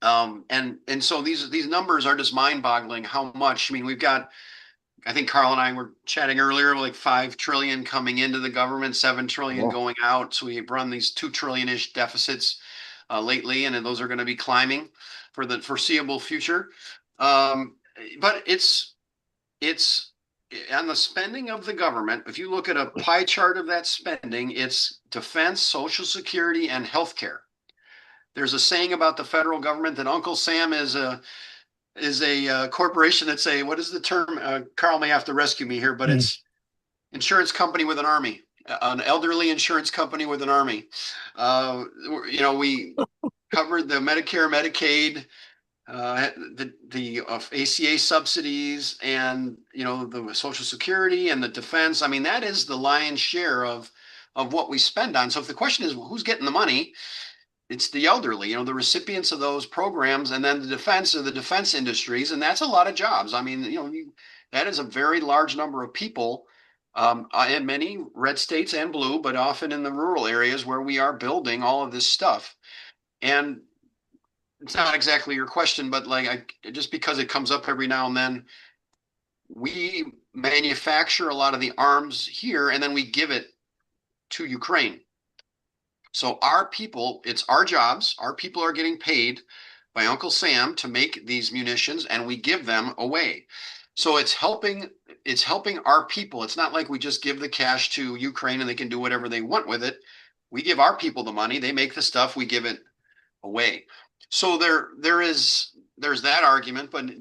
And so these numbers are just mind-boggling how much. I mean, we've got, I think Carl and I were chatting earlier, like 5 trillion coming into the government, 7 trillion Yeah. going out. So we've run these 2 trillion-ish deficits lately, and those are going to be climbing for the foreseeable future. But it's on the spending of the government. If you look at a pie chart of that spending, it's defense, Social Security, and healthcare. There's a saying about the federal government that Uncle Sam is a corporation that's what is the term? Carl may have to rescue me here, but it's insurance company with an army, an elderly insurance company with an army. We covered the Medicare, Medicaid, the ACA subsidies, and the Social Security and the defense. I mean, that is the lion's share of what we spend on. So if the question is who's getting the money, it's the elderly, the recipients of those programs, and then the defense of the defense industries, and that's a lot of jobs. I mean, that is a very large number of people, in many red states and blue, but often in the rural areas where we are building all of this stuff. And it's not exactly your question, but just because it comes up every now and then, we manufacture a lot of the arms here, and then we give it to Ukraine. So our people, it's our jobs. Our people are getting paid by Uncle Sam to make these munitions, and we give them away. So it's helping our people. It's not like we just give the cash to Ukraine and they can do whatever they want with it. We give our people the money, they make the stuff, we give it away. So there's that argument, but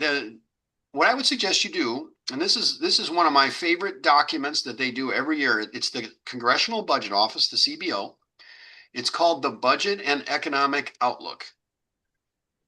what I would suggest you do, and this is one of my favorite documents that they do every year. It's the Congressional Budget Office, the CBO. It's called the Budget and Economic Outlook.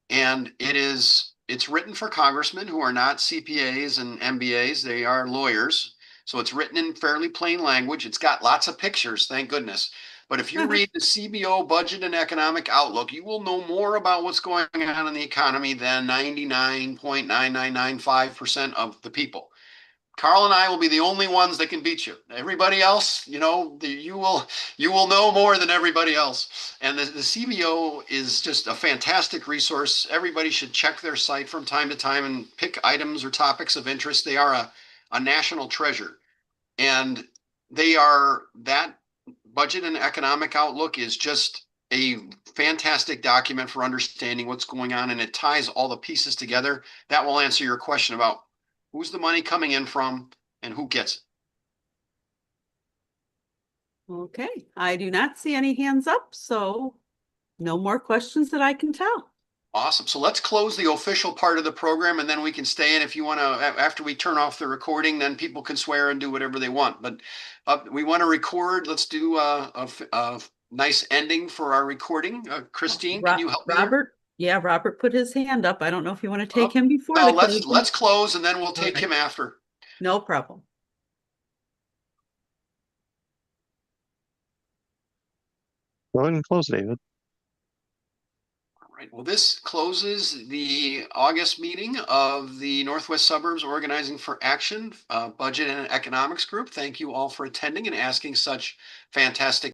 And it's written for congressmen who are not CPAs and MBAs. They are lawyers. So it's written in fairly plain language. It's got lots of pictures, thank goodness. But if you read the CBO Budget and Economic Outlook, you will know more about what's going on in the economy than 99.9995% of the people. Carl and I will be the only ones that can beat you. Everybody else, you will know more than everybody else. And the CBO is just a fantastic resource. Everybody should check their site from time to time and pick items or topics of interest. They are a national treasure. And that Budget and Economic Outlook is just a fantastic document for understanding what's going on, and it ties all the pieces together. That will answer your question about who's the money coming in from and who gets it. Okay, I do not see any hands up, so no more questions that I can tell. Awesome. So let's close the official part of the program, and then we can stay in if you want to. After we turn off the recording, then people can swear and do whatever they want. But we want to record. Let's do a nice ending for our recording. Christine, can you help me? Robert? Yeah, Robert put his hand up. I don't know if you want to take him before. No, let's close, and then we'll take him after. No problem. Go ahead and close, David. All right. Well, this closes the August meeting of the Northwest Suburbs Organizing for Action Budget and Economics Group. Thank you all for attending and asking such fantastic